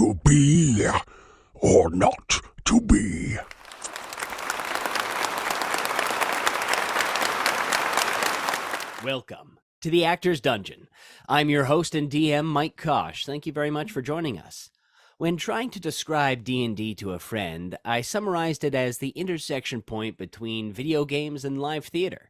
to be or not to be. Welcome to the Actor's Dungeon. I'm your host and DM, Mike Kosh. Thank you very much for joining us. When trying to describe D&D to a friend, I summarized it as the intersection point between video games and live theater.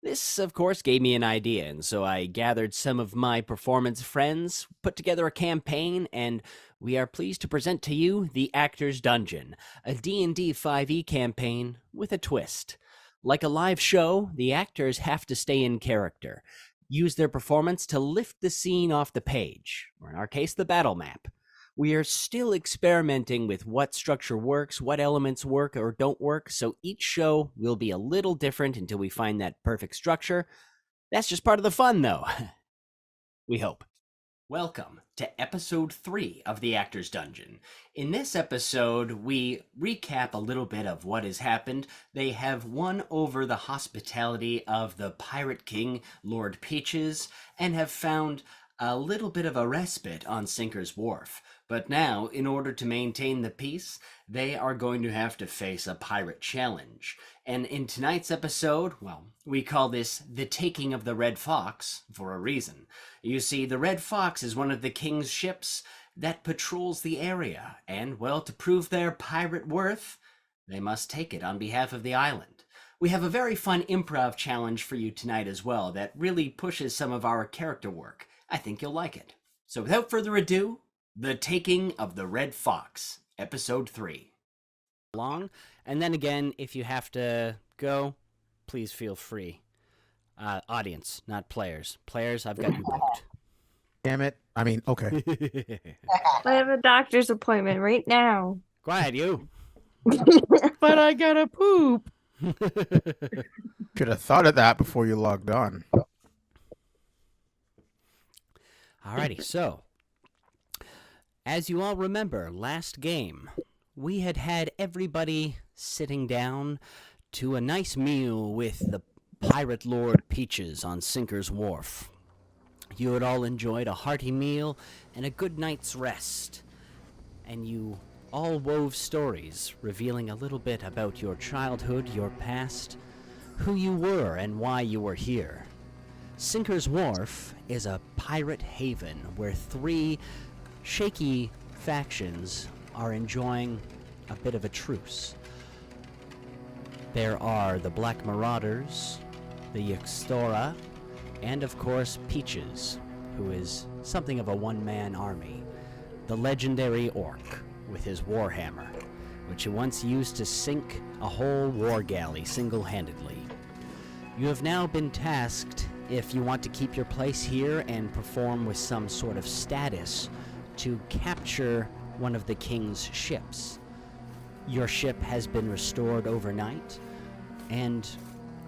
This, of course, gave me an idea, and so I gathered some of my performance friends, put together a campaign, and we are pleased to present to you the Actor's Dungeon, a D&D 5e campaign with a twist. Like a live show, the actors have to stay in character, use their performance to lift the scene off the page, or in our case, the battle map. We are still experimenting with what structure works, what elements work or don't work, so each show will be a little different until we find that perfect structure. That's just part of the fun, though. We hope. Welcome to episode 3 of the Actor's Dungeon. In this episode, we recap a little bit of what has happened. They have won over the hospitality of the Pirate King, Lord Peaches, and have found a little bit of a respite on Sinker's Wharf. But now, in order to maintain the peace, they are going to have to face a pirate challenge. And in tonight's episode, well, we call this The Taking of the Red Fox for a reason. You see, the Red Fox is one of the king's ships that patrols the area, and, well, to prove their pirate worth, they must take it on behalf of the island. We have a very fun improv challenge for you tonight as well that really pushes some of our character work. I think you'll like it. So without further ado, The Taking of the Red Fox, Episode 3. Long, and then again, if you have to go, please feel free. Audience, not players. Players, I've got you booked. Damn it. I mean, okay. I have a doctor's appointment right now. Quiet, you. But I gotta poop. Should have thought of that before you logged on. Alrighty, so, as you all remember, last game, we had everybody sitting down to a nice meal with the Pirate Lord Peaches on Sinker's Wharf. You had all enjoyed a hearty meal and a good night's rest, and you all wove stories revealing a little bit about your childhood, your past, who you were, and why you were here. Sinker's Wharf is a pirate haven where 3 shaky factions are enjoying a bit of a truce. There are the Black Marauders, the Yaxtora, and of course Peaches, who is something of a one-man army. The legendary orc with his warhammer, which he once used to sink a whole war galley single-handedly. You have now been tasked, if you want to keep your place here and perform with some sort of status, to capture one of the king's ships. Your ship has been restored overnight, and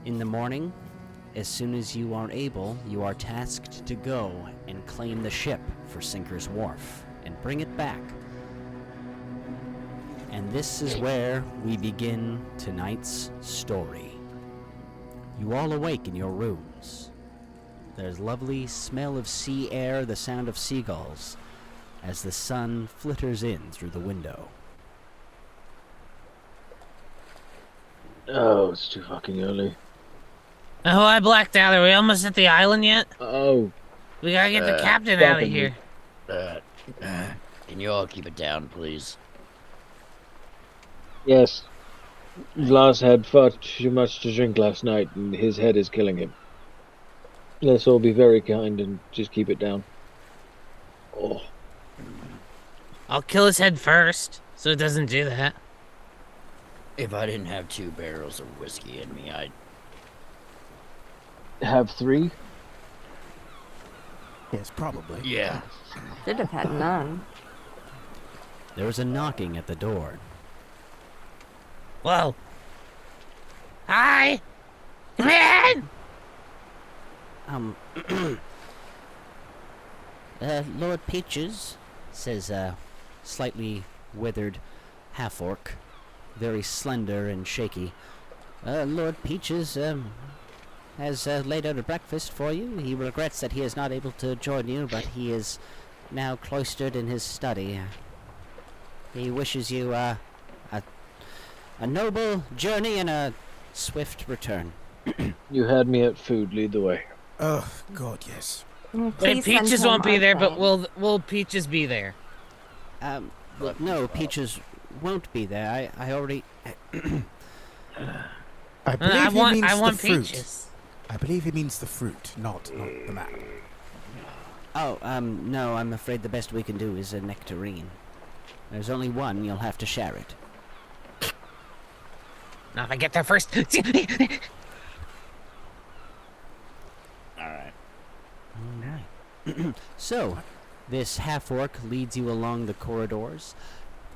in the morning, as soon as you are able, you are tasked to go and claim the ship for Sinker's Wharf and bring it back. And this is where we begin tonight's story. You all awake in your rooms. There's lovely smell of sea air, the sound of seagulls, as the sun flitters in through the window. Oh, it's too fucking early. Oh, I blacked out. Are we almost at the island yet? Oh. We gotta get the captain out of here. Can you all keep it down, please? Yes. Vlas had far too much to drink last night, and his head is killing him. Let's all be very kind and just keep it down. Oh. I'll kill his head first, so it doesn't do that. If I didn't have 2 barrels of whiskey in me, I'd... Have 3? Yes, probably. Yeah. Should have had none. There was a knocking at the door. Whoa. Hi! Come in! Lord Peaches, says a slightly withered half-orc, very slender and shaky. Lord Peaches, has laid out a breakfast for you. He regrets that he is not able to join you, but he is now cloistered in his study. He wishes you a noble journey and a swift return. You had me at food. Lead the way. Oh, God, yes. Please send Peaches him won't be our there, but thanks. will Peaches be there? Well, no, Peaches won't be there. I already... I believe he means I the want fruit. Peaches. I believe he means the fruit, not the map. Oh, no, I'm afraid the best we can do is a nectarine. There's only one, you'll have to share it. Now if I get there first. Alright. Alright. So, this half-orc leads you along the corridors.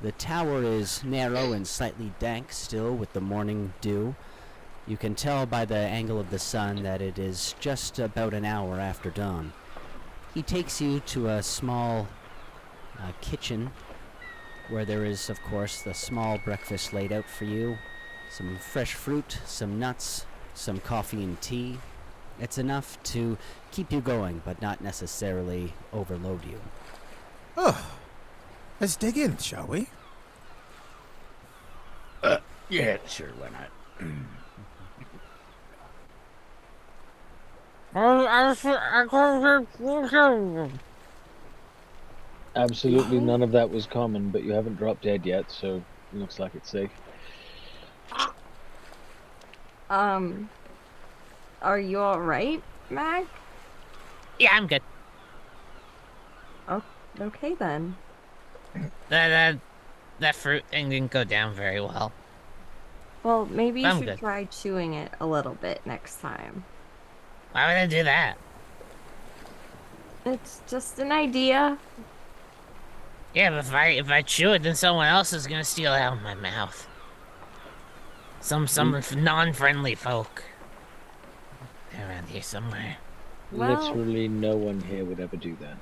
The tower is narrow and slightly dank still with the morning dew. You can tell by the angle of the sun that it is just about an hour after dawn. He takes you to a small kitchen where there is, of course, the small breakfast laid out for you. Some fresh fruit, some nuts, some coffee and tea. It's enough to keep you going, but not necessarily overload you. Oh, let's dig in, shall we? Yeah, sure, why not? Absolutely none of that was common, but you haven't dropped dead yet, so it looks like it's safe. Are you alright, Mac? Yeah, I'm good. Oh, okay then. That fruit thing didn't go down very well. Well, maybe you I'm should good. try chewing it a little bit next time. Why would I do that? It's just an idea. Yeah, but if I chew it, then someone else is gonna steal it out of my mouth. Some non-friendly folk. They're around here somewhere. Well- Literally no one here would ever do that.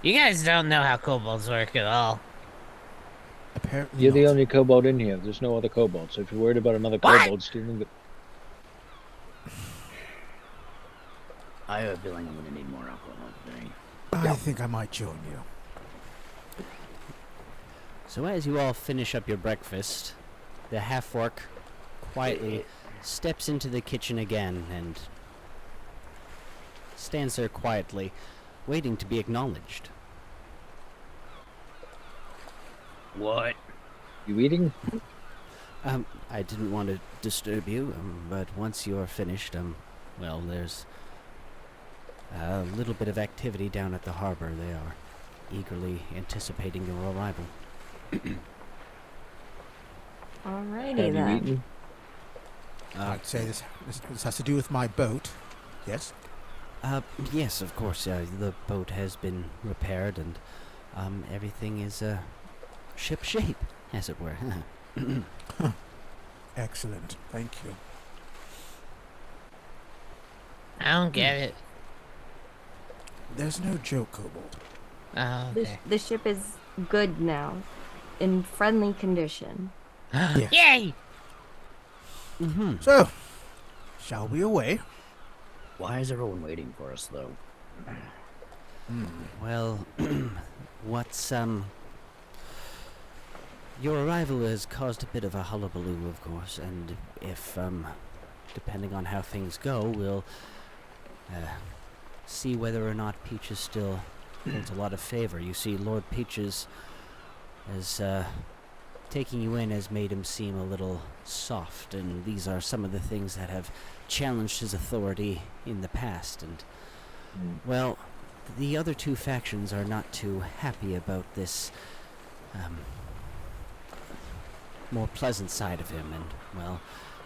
You guys don't know how kobolds work at all. Apparently You're the not. only kobold in here. There's no other kobold, so if you're worried about another What? kobold stealing the... I have a feeling I'm gonna need more alcohol today. I think I might join you. So as you all finish up your breakfast, the half-orc quietly steps into the kitchen again and stands there quietly, waiting to be acknowledged. What? You eating? I didn't want to disturb you, but once you're finished, well, there's a little bit of activity down at the harbor. They are eagerly anticipating your arrival. Alrighty Have you then. eaten? I'd say this has to do with my boat. Yes? Yes, of course. The boat has been repaired, and everything is ship shape, as it were. Excellent. Thank you. I don't get it. There's no joke, Kobold. Oh, okay. The ship is good now. In friendly condition. Yes. Yay! So, shall we away? Why is everyone waiting for us, though? Well, what's your arrival has caused a bit of a hullabaloo, of course, and if depending on how things go, we'll see whether or not Peaches still holds a lot of favor. You see, Lord Peaches is taking you in has made him seem a little soft, and these are some of the things that have challenged his authority in the past, and well, the other two factions are not too happy about this more pleasant side of him, and well,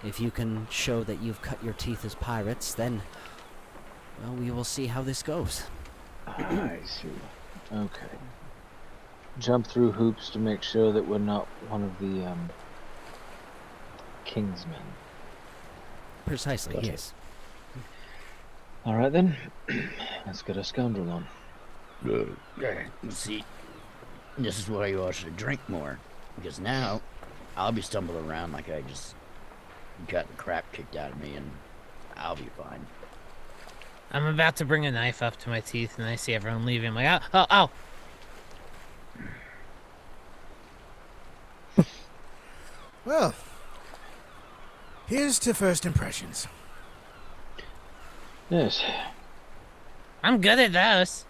if you can show that you've cut your teeth as pirates, then well, we will see how this goes. I see. Okay. Jump through hoops to make sure that we're not one of the Kingsmen. Precisely, Gotcha. yes. Alright then. Let's get a scoundrel on. See, this is why you all should drink more. Because now, I'll be stumbling around like I just got the crap kicked out of me, and I'll be fine. I'm about to bring a knife up to my teeth, and I see everyone leaving. I'm like, oh! Well, here's to first impressions. Yes. I'm good at those.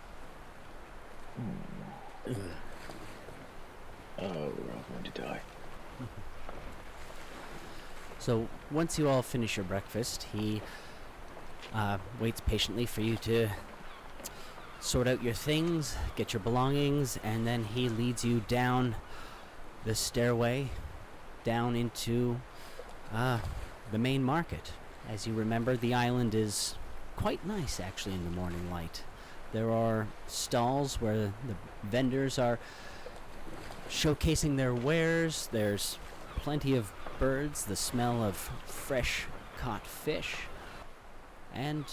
Oh, we're all going to die. So once you all finish your breakfast, he waits patiently for you to sort out your things, get your belongings, and then he leads you down the stairway down into the main market. As you remember, the island is quite nice actually in the morning light. There are stalls where the vendors are showcasing their wares. There's plenty of birds, the smell of fresh caught fish. And,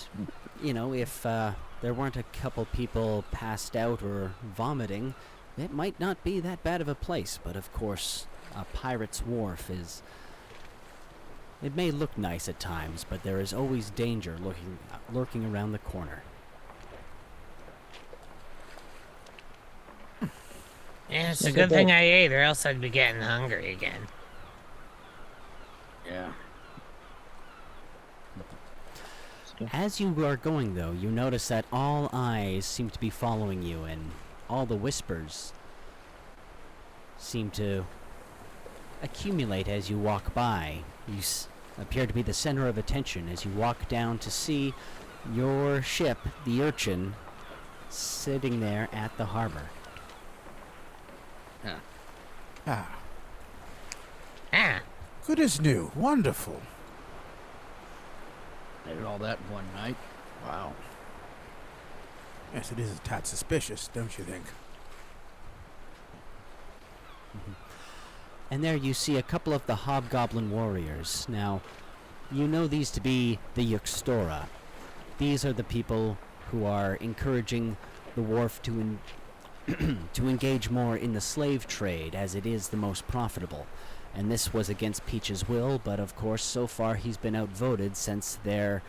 you know, if there weren't a couple people passed out or vomiting, it might not be that bad of a place. But of course, a pirate's wharf is... It may look nice at times, but there is always danger lurking around the corner. Yeah, it's a good thing I ate, or else I'd be getting hungry again. Yeah. As you are going, though, you notice that all eyes seem to be following you, and all the whispers seem to accumulate as you walk by. You appear to be the center of attention as you walk down to see your ship, the Urchin, sitting there at the harbor. Ah, Ah, good as new. Wonderful. I did all that in one night. Wow. Yes, it is a tad suspicious, don't you think? And there you see a couple of the hobgoblin warriors. Now, you know these to be the Yuxtora. These are the people who are encouraging the Wharf to to engage more in the slave trade, as it is the most profitable. And this was against Peach's will, but of course so far he's been outvoted since they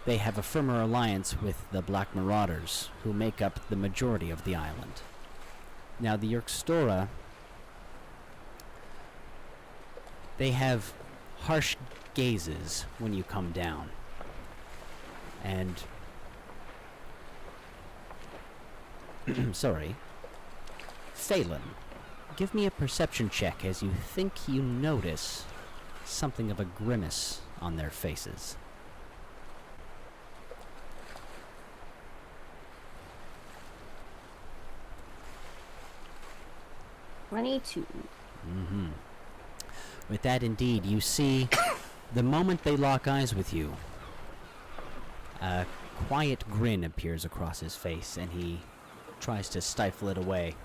have a firmer alliance with the Black Marauders, who make up the majority of the island. Now the Yuxtora, they have harsh gazes when you come down. And sorry. Phelan, give me a perception check as you think you notice something of a grimace on their faces. $22. Mm-hmm. With that, indeed, you see the moment they lock eyes with you, a quiet grin appears across his face, and he tries to stifle it away.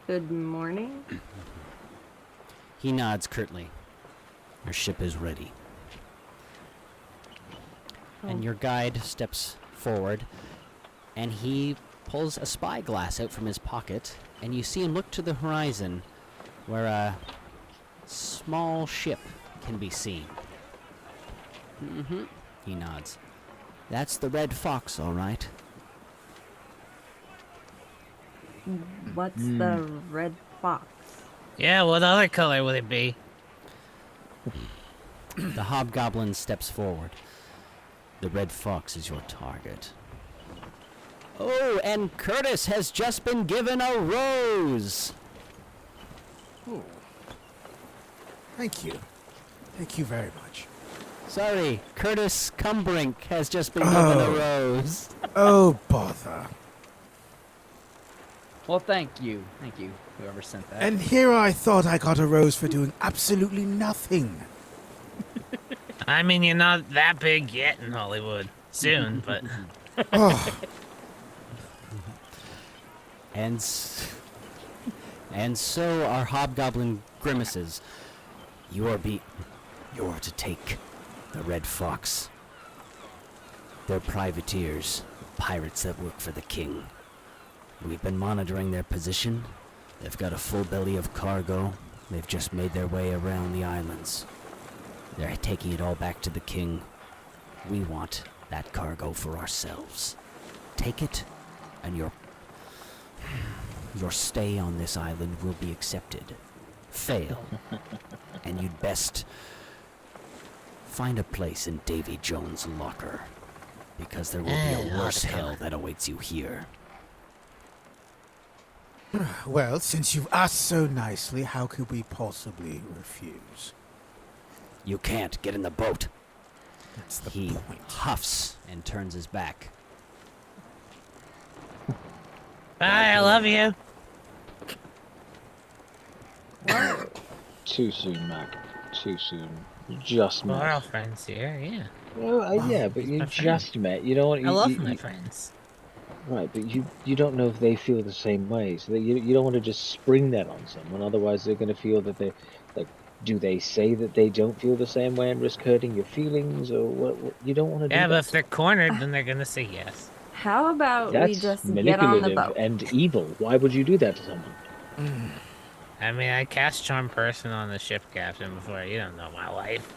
Good morning. He nods curtly. Your ship is ready. And your guide steps forward, and he pulls a spyglass out from his pocket, and you see him look to the horizon, where a small ship can be seen. Mm-hmm. He nods. That's the Red Fox, all right. What's the red fox? yeah, what other color would it be? The hobgoblin steps forward. The Red Fox is your target. Oh, and Curtis has just been given a rose! Oh. Thank you. Thank you very much. Sorry, Curtis Cumbrink has just been given a rose. Oh, bother. Well, thank you. Thank you, whoever sent that. And here I thought I got a rose for doing absolutely nothing. I mean, you're not that big yet in Hollywood. Soon, but... Oh, And so are hobgoblin grimaces. You're to take the Red Fox. They're privateers, pirates that work for the king. We've been monitoring their position. They've got a full belly of cargo. They've just made their way around the islands. They're taking it all back to the king. We want that cargo for ourselves. Take it, and your stay on this island will be accepted. Fail, and you'd best find a place in Davy Jones' locker, because there will be a worse hell that awaits you here. Well, since you've asked so nicely, how could we possibly refuse? You can't get in the boat. That's the He point. huffs and turns his back. Bye, I love you. Too soon, Mac. Too soon. You just We're met. all friends here, yeah. Well, yeah, but you my just met. You don't want. I love you, my friends. Right, but you don't know if they feel the same way, so that you don't want to just spring that on someone. Otherwise, they're going to feel that they, like, do they say that they don't feel the same way and risk hurting your feelings, or what you don't want to do. Yeah, but that. if they're cornered, then they're gonna say yes. How about we That's just get on the manipulative boat? and evil. Why would you do that to someone? I mean, I cast Charm Person on the ship captain before. You don't know my life.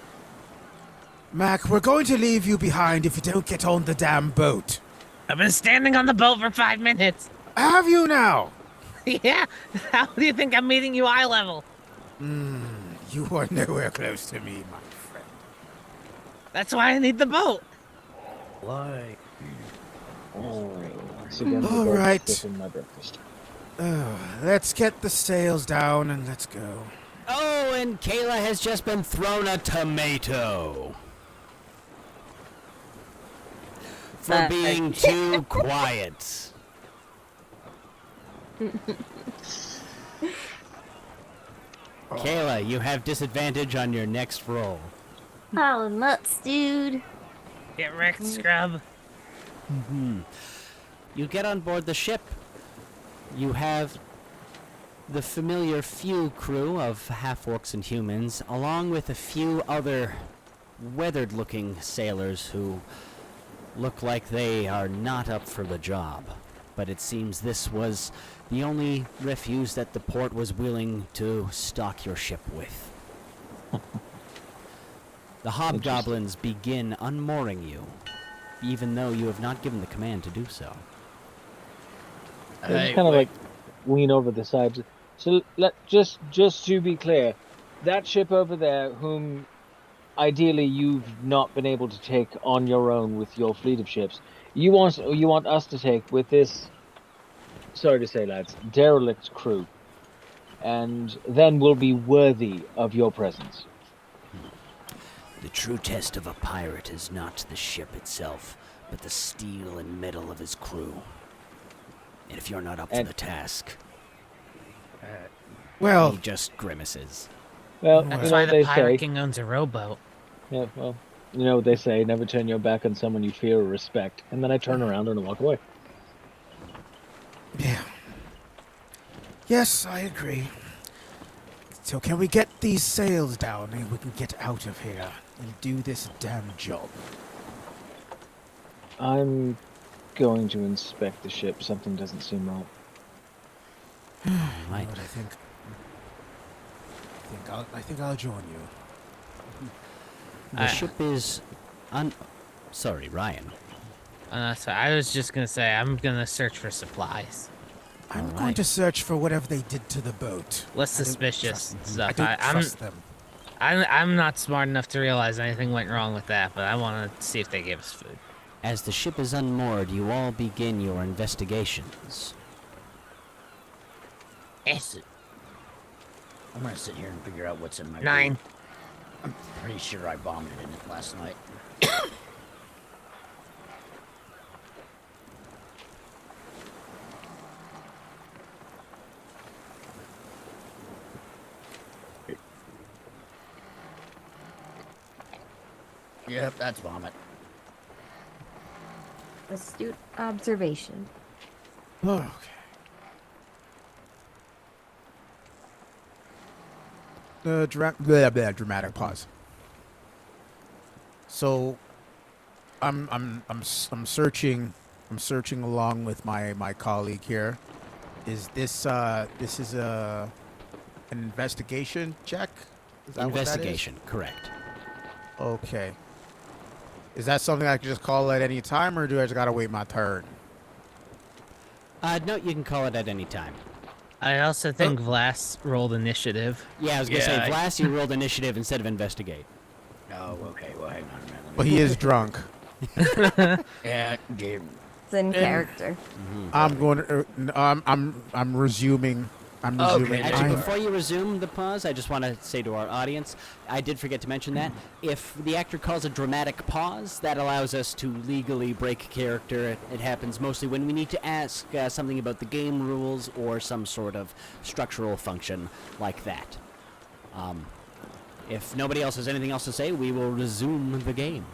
Mac, we're going to leave you behind if you don't get on the damn boat. I've been standing on the boat for 5 minutes. Have you now? Yeah, how do you think I'm meeting you eye level? You are nowhere close to me, my friend. That's why I need the boat. Why? Oh, once again, the All boat right. flipping my breakfast. Let's get the sails down and let's go. Oh, and Kayla has just been thrown a tomato. For being too quiet. Kayla, you have disadvantage on your next roll. Oh, nuts, dude. Get wrecked, scrub. You get on board the ship. You have the familiar few crew of half-orcs and humans, along with a few other weathered-looking sailors who look like they are not up for the job. But it seems this was the only refuse that the port was willing to stock your ship with. The hobgoblins begin unmooring you, even though you have not given the command to do so. They kind of like lean over the sides. So just to be clear, that ship over there, whom ideally you've not been able to take on your own with your fleet of ships, you want us to take with this, sorry to say, lads, derelict crew, and then we'll be worthy of your presence. The true test of a pirate is not the ship itself, but the steel and metal of his crew. And if you're not up to the task, Well, he just grimaces. Well, That's you know why what the they Pirate say. King owns a rowboat. Yeah, well, you know what they say. Never turn your back on someone you fear or respect. And then I turn around and walk away. yeah. Yes, I agree. So can we get these sails down and we can get out of here and do this damn job? I'm going to inspect the ship. Something doesn't seem right. Right. But I think I'll join you. The ship is sorry, Ryan. So I was just gonna say I'm gonna search for supplies. I'm All going right. to search for whatever they did to the boat. Less I don't suspicious trust them. stuff. I don't trust them. I'm not smart enough to realize anything went wrong with that, but I want to see if they give us food. As the ship is unmoored, you all begin your investigations. Yes. I'm gonna sit here and figure out what's in my 9. boot. I'm pretty sure I vomited in it last night. Yep, that's vomit. Astute observation. Okay. Dramatic pause. So, I'm searching. I'm searching along with my colleague here. Is this an investigation check? Is that what that is? Investigation, correct. Okay. Is that something I can just call at any time, or do I just gotta wait my turn? No, you can call it at any time. I also think Vlas rolled initiative. Yeah, I was gonna say, Yeah, Vlas, you rolled initiative instead of investigate. Oh, okay. Well, hang on a minute. Well, he is drunk. Yeah, Gabe. It's in character. I'm going to. I'm resuming. I'm Okay, resuming. there Actually, you before you resume the pause, I just want to say to our audience, I did forget to mention that. If the actor calls a dramatic pause, that allows us to legally break character. It happens mostly when we need to ask something about the game rules or some sort of structural function like that. If nobody else has anything else to say, we will resume the game.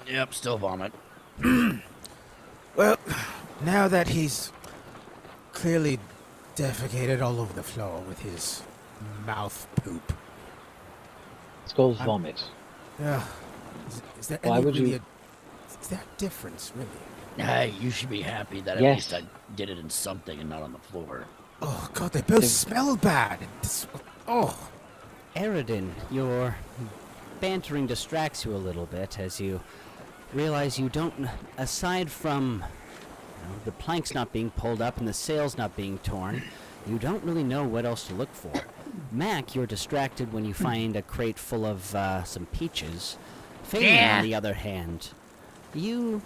Yep, still vomit. Well, now that he's clearly defecated all over the floor with his mouth poop. It's called I'm- vomit. Is there Why any would really you- is there a difference, really? Hey, you should be happy that at Yes. least I did it in something and not on the floor. Oh God, they both They- smell bad. Oh, Aridin, your bantering distracts you a little bit as you realize you don't, aside from the planks not being pulled up and the sails not being torn, you don't really know what else to look for. Mac, you're distracted when you find a crate full of some peaches. Phelan, Yeah. on the other hand, you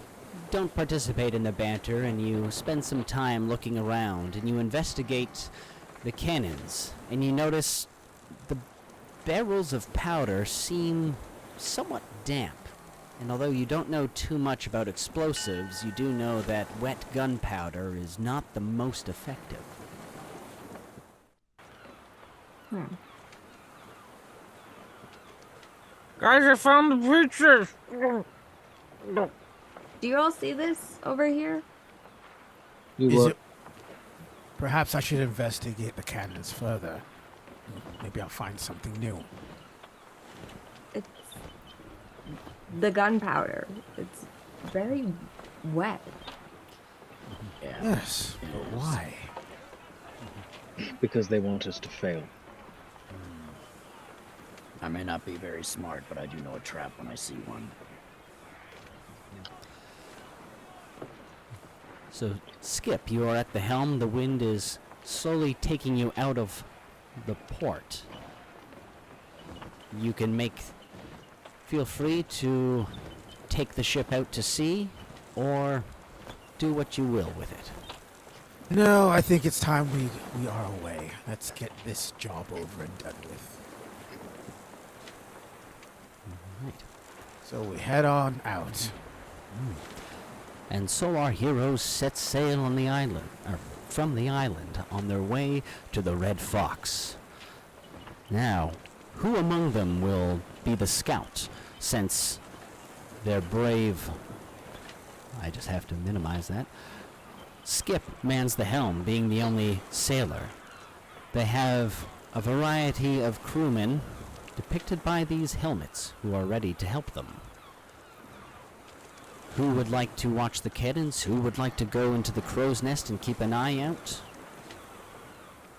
don't participate in the banter and you spend some time looking around and you investigate the cannons and you notice the barrels of powder seem somewhat damp. And although you don't know too much about explosives, you do know that wet gunpowder is not the most effective. Guys, I found the preachers. Do you all see this over here? You is were it? Perhaps I should investigate the cannons further. Maybe I'll find something new. It's the gunpowder. It's very wet. Yeah. Yes, but why? because they want us to fail. I may not be very smart, but I do know a trap when I see one. So, Skip, you are at the helm. The wind is slowly taking you out of the port. You can feel free to take the ship out to sea, or do what you will with it. No, I think it's time we are away. Let's get this job over and done with. Right. So we head on out. And so our heroes set sail on the island, or from the island, on their way to the Red Fox. Now, who among them will be the scout, since their brave... I just have to minimize that. Skip mans the helm, being the only sailor. They have a variety of crewmen depicted by these helmets who are ready to help them. Who would like to watch the cannons? Who would like to go into the crow's nest and keep an eye out?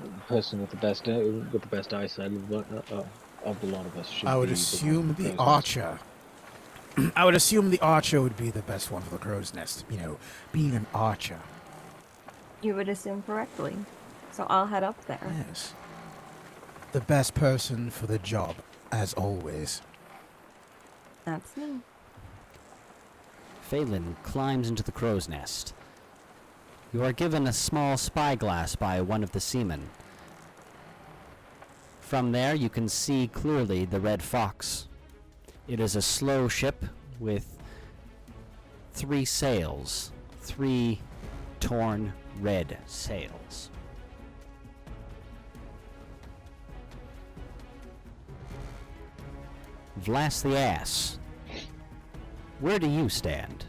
The person with the best eyesight of the lot of us should I would be assume the person. archer. I would assume the archer would be the best one for the crow's nest. You know, being an archer. You would assume correctly. So I'll head up there. Yes. The best person for the job, as always. That's me. Phelan climbs into the crow's nest. You are given a small spyglass by one of the seamen. From there, you can see clearly the Red Fox. It is a slow ship with 3 sails, 3 torn red sails. Vlas the Ass, where do you stand?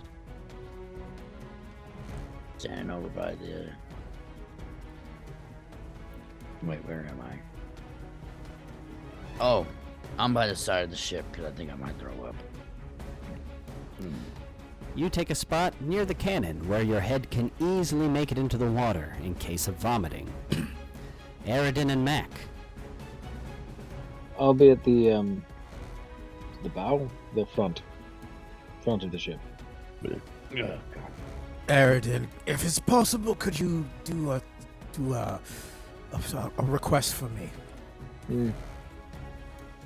Standing over by the... Wait, where am I? Oh, I'm by the side of the ship because I think I might throw up. You take a spot near the cannon where your head can easily make it into the water in case of vomiting. Aridin and Mac. I'll be at the bow, the front of the ship. Aridin, if it's possible, could you do a a request for me. Hmm.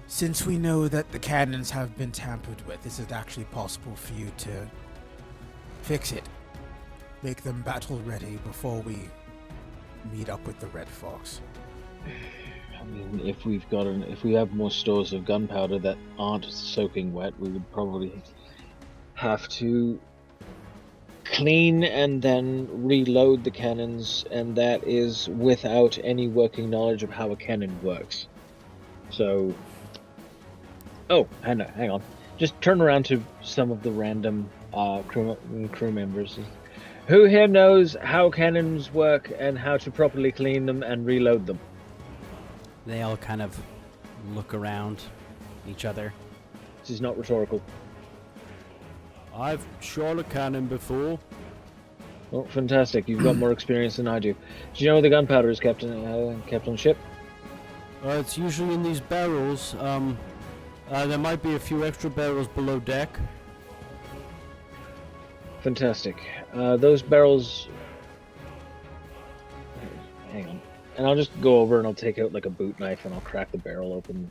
Since we know that the cannons have been tampered with, is it actually possible for you to fix it? Make them battle ready before we meet up with the Red Fox? I mean, if we have more stores of gunpowder that aren't soaking wet, we would probably have to clean and then reload the cannons, and that is without any working knowledge of how a cannon works. So, hang on. Just turn around to some of the random crew members. Who here knows how cannons work and how to properly clean them and reload them? They all kind of look around each other. This is not rhetorical. I've shot a cannon before. Oh, fantastic. You've got more experience than I do. Do you know where the gunpowder is kept on ship? It's usually in these barrels. There might be a few extra barrels below deck. Fantastic. Those barrels... Hang on. And I'll just go over and I'll take out like a boot knife and I'll crack the barrel open.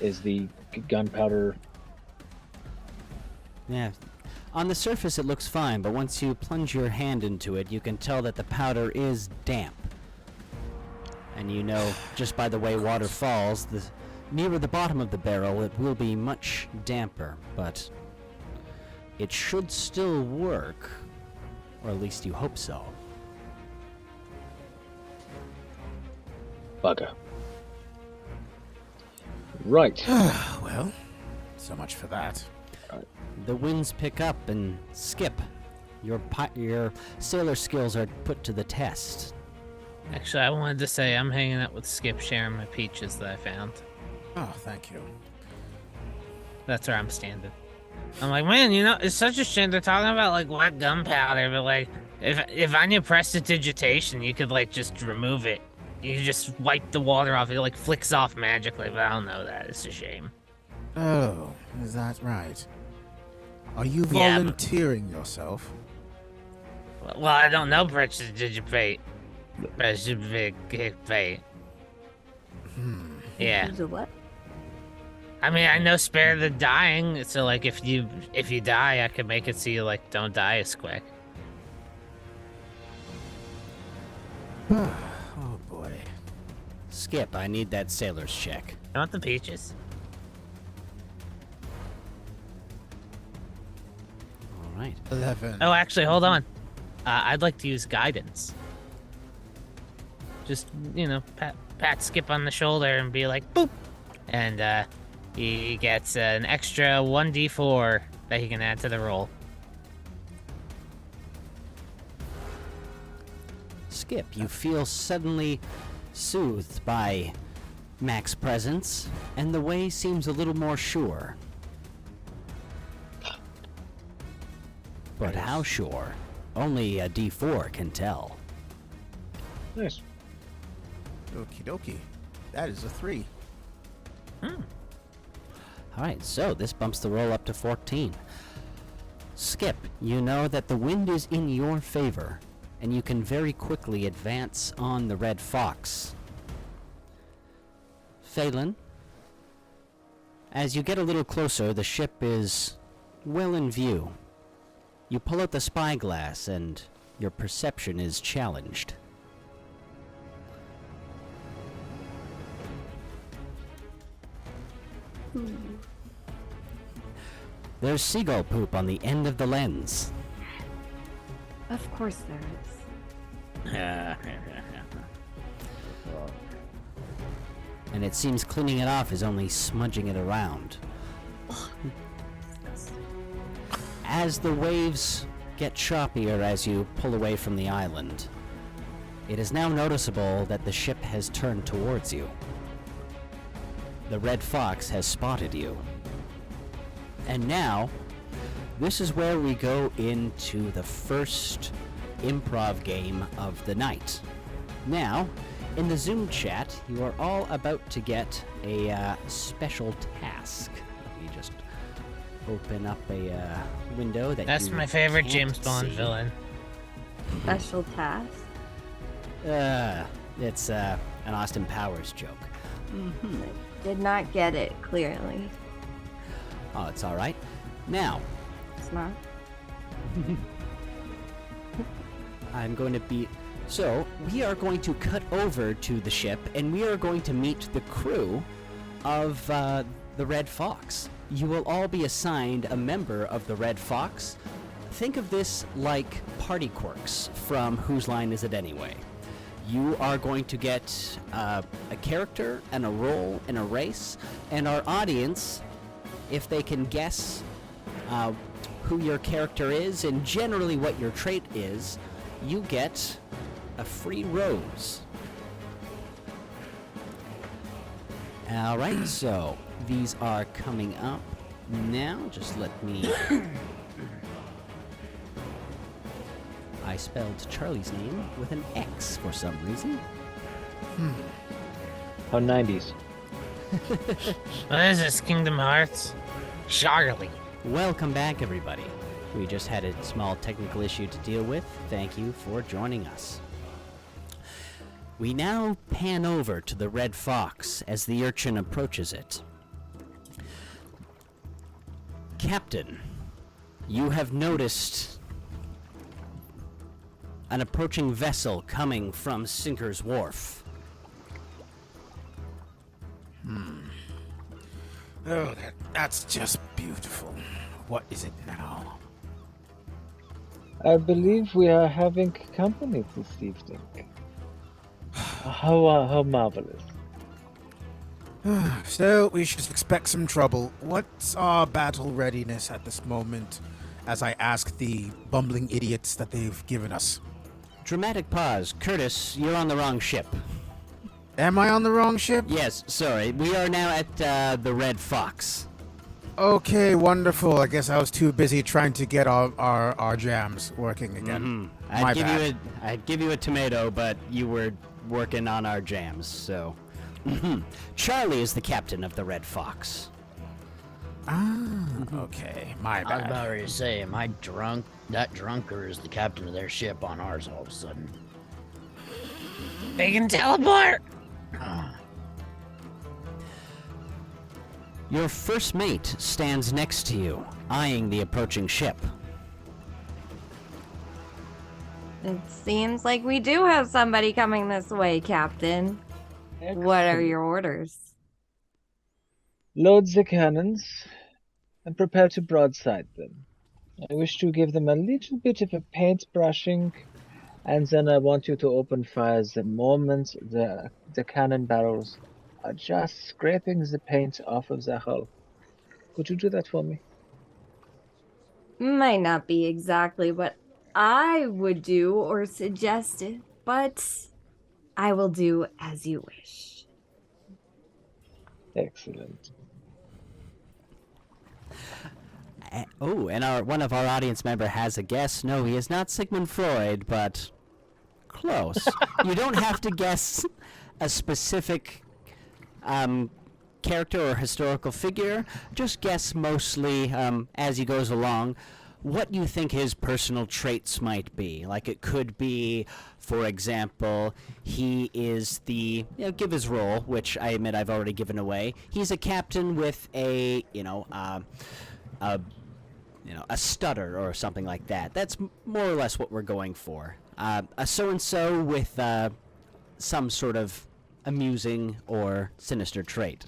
Is the gunpowder... Yeah. On the surface it looks fine, but once you plunge your hand into it, you can tell that the powder is damp. And you know, just by the way water falls, nearer the bottom of the barrel it will be much damper, but it should still work. Or at least you hope so. Bugger. Right. Well, so much for that. The winds pick up, and Skip, your sailor skills are put to the test. Actually, I wanted to say I'm hanging out with Skip, sharing my peaches that I found. Oh, thank you. That's where I'm standing. I'm like, man, you know, it's such a shame they're talking about like wet gunpowder, but like, if I knew prestidigitation, you could like just remove it. You could just wipe the water off. It like flicks off magically, but I don't know that. It's a shame. Oh, is that right? Are you Yeah, volunteering yourself? Well, I don't know prestidigitate. Prestidigitate. Yeah. The what? I mean, I know spare the dying, so like if you die, I can make it so you like don't die as quick. Oh boy. Skip, I need that sailor's check. I want the peaches. All right. 11. Oh, actually, hold on. I'd like to use guidance. Just, you know, pat Skip on the shoulder and be like, boop! And, he gets an extra 1d4 that he can add to the roll. Skip, you feel suddenly soothed by Mac's presence, and the way seems a little more sure. But how sure? Only a D4 can tell. Nice. Okie dokie. That is a 3. Alright, so this bumps the roll up to 14. Skip, you know that the wind is in your favor, and you can very quickly advance on the Red Fox. Phelan, as you get a little closer, the ship is well in view. You pull out the spyglass, and your perception is challenged. There's seagull poop on the end of the lens. Of course there is. And it seems cleaning it off is only smudging it around. As the waves get choppier as you pull away from the island, it is now noticeable that the ship has turned towards you. The Red Fox has spotted you. And now, this is where we go into the first improv game of the night. Now, in the Zoom chat, you are all about to get a special task. Let me just open up a window that That's you my favorite can't James Bond see. villain. Special task. It's an Austin Powers joke. Did not get it clearly. Oh, it's all right. Now, It's not. I'm going to be... So, we are going to cut over to the ship, and we are going to meet the crew of the Red Fox. You will all be assigned a member of the Red Fox. Think of this like party quirks from Whose Line Is It Anyway? You are going to get a character and a role in a race, and our audience, if they can guess who your character is and generally what your trait is, you get a free rose. Alright, so these are coming up now. Just let me... I spelled Charlie's name with an X for some reason. How 90s. What is this, Kingdom Hearts? Charlie. Welcome back, everybody. We just had a small technical issue to deal with. Thank you for joining us. We now pan over to the Red Fox as the urchin approaches it. Captain, you have noticed an approaching vessel coming from Sinker's Wharf. Oh, that's just beautiful. What is it now? I believe we are having company this evening. How marvelous. So, we should expect some trouble. What's our battle readiness at this moment, as I ask the bumbling idiots that they've given us? Dramatic pause. Curtis, you're on the wrong ship. Am I on the wrong ship? Yes, sorry. We are now at the Red Fox. Okay, wonderful. I guess I was too busy trying to get our jams working again. My bad. I'd give you a tomato, but you were working on our jams, so... Charlie is the captain of the Red Fox. Okay, my I was bad. about ready to say, am I drunk? That drunker is the captain of their ship on ours all of a sudden. They can teleport! Your first mate stands next to you, eyeing the approaching ship. It seems like we do have somebody coming this way, Captain. What are your orders? Load the cannons and prepare to broadside them. I wish to give them a little bit of a paint brushing, and then I want you to open fire the moment the cannon barrels are just scraping the paint off of the hull. Could you do that for me? Might not be exactly what I would do or suggested, but I will do as you wish. Excellent. Oh, and one of our audience member has a guess. No, he is not Sigmund Freud, but close. You don't have to guess a specific character or historical figure. Just guess mostly as he goes along what you think his personal traits might be. Like it could be, for example, he is the, give his role, which I admit I've already given away. He's a captain with a stutter or something like that. That's more or less what we're going for. A so-and-so with some sort of amusing or sinister trait.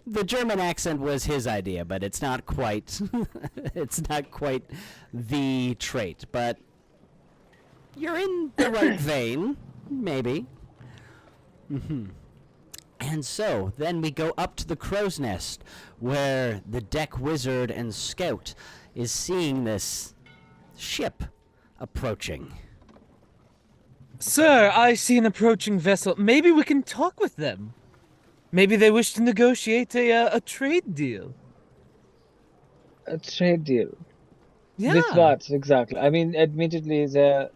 The German accent was his idea, but it's not quite it's not quite the trait, but you're in the right vein, maybe. And so, then we go up to the crow's nest, where the deck wizard and scout is seeing this ship approaching. Sir, I see an approaching vessel. Maybe we can talk with them. Maybe they wish to negotiate a trade deal. A trade deal. Yeah. With what exactly? I mean, admittedly, their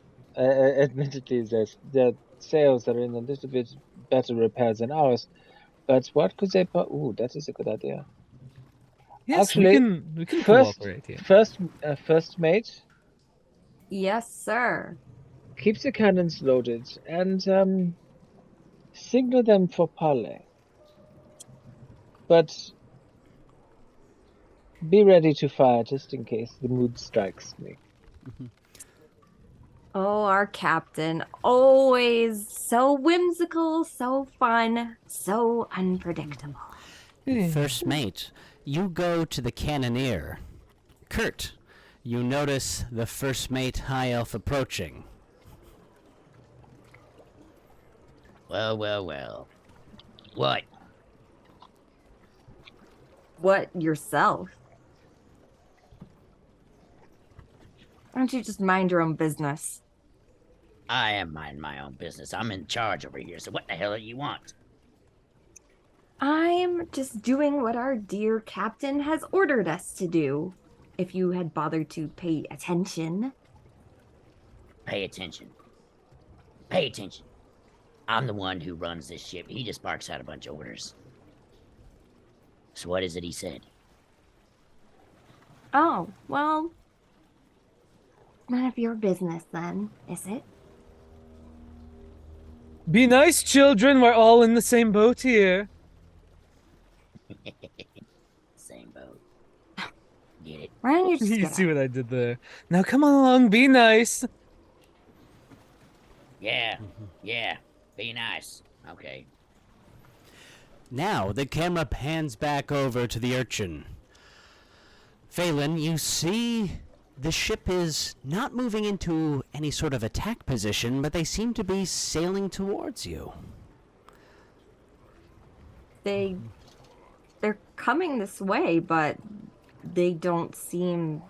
sails are in a little bit better repair than ours. But what could they? Ooh, that is a good idea. Yes, actually, we can cooperate here. First mate. Yes, sir. Keep the cannons loaded and signal them for parley. But be ready to fire just in case the mood strikes me. Oh, our captain. Always so whimsical, so fun, so unpredictable. First mate, you go to the cannoneer. Kurt, you notice the first mate high elf approaching. Well, well, well. What? What, yourself? Why don't you just mind your own business? I am minding my own business. I'm in charge over here, so what the hell do you want? I'm just doing what our dear captain has ordered us to do. If you had bothered to pay attention. Pay attention. Pay attention. I'm the one who runs this ship. He just barks out a bunch of orders. So what is it he said? Oh, well, none of your business then, is it? Be nice, children. We're all in the same boat here. Same boat. Get it? Why don't you just You get see up? what I did there? Now come along, be nice. Yeah. Yeah. Be nice. Okay. Now the camera pans back over to the urchin. Phelan, you see the ship is not moving into any sort of attack position, but they seem to be sailing towards you. They're coming this way, but they don't seem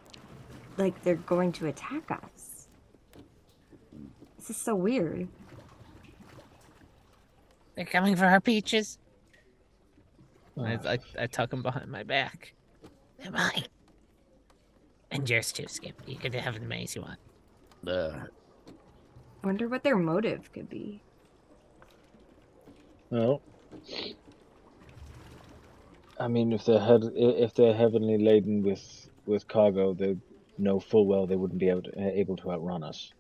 like they're going to attack us. This is so weird. They're coming for our peaches. I tuck him behind my back. They're mine. And yours too, Skip. You can have as many as you want. Wonder what their motive could be. Well, I mean, if they're heavily laden with cargo, they know full well they wouldn't be able to outrun us.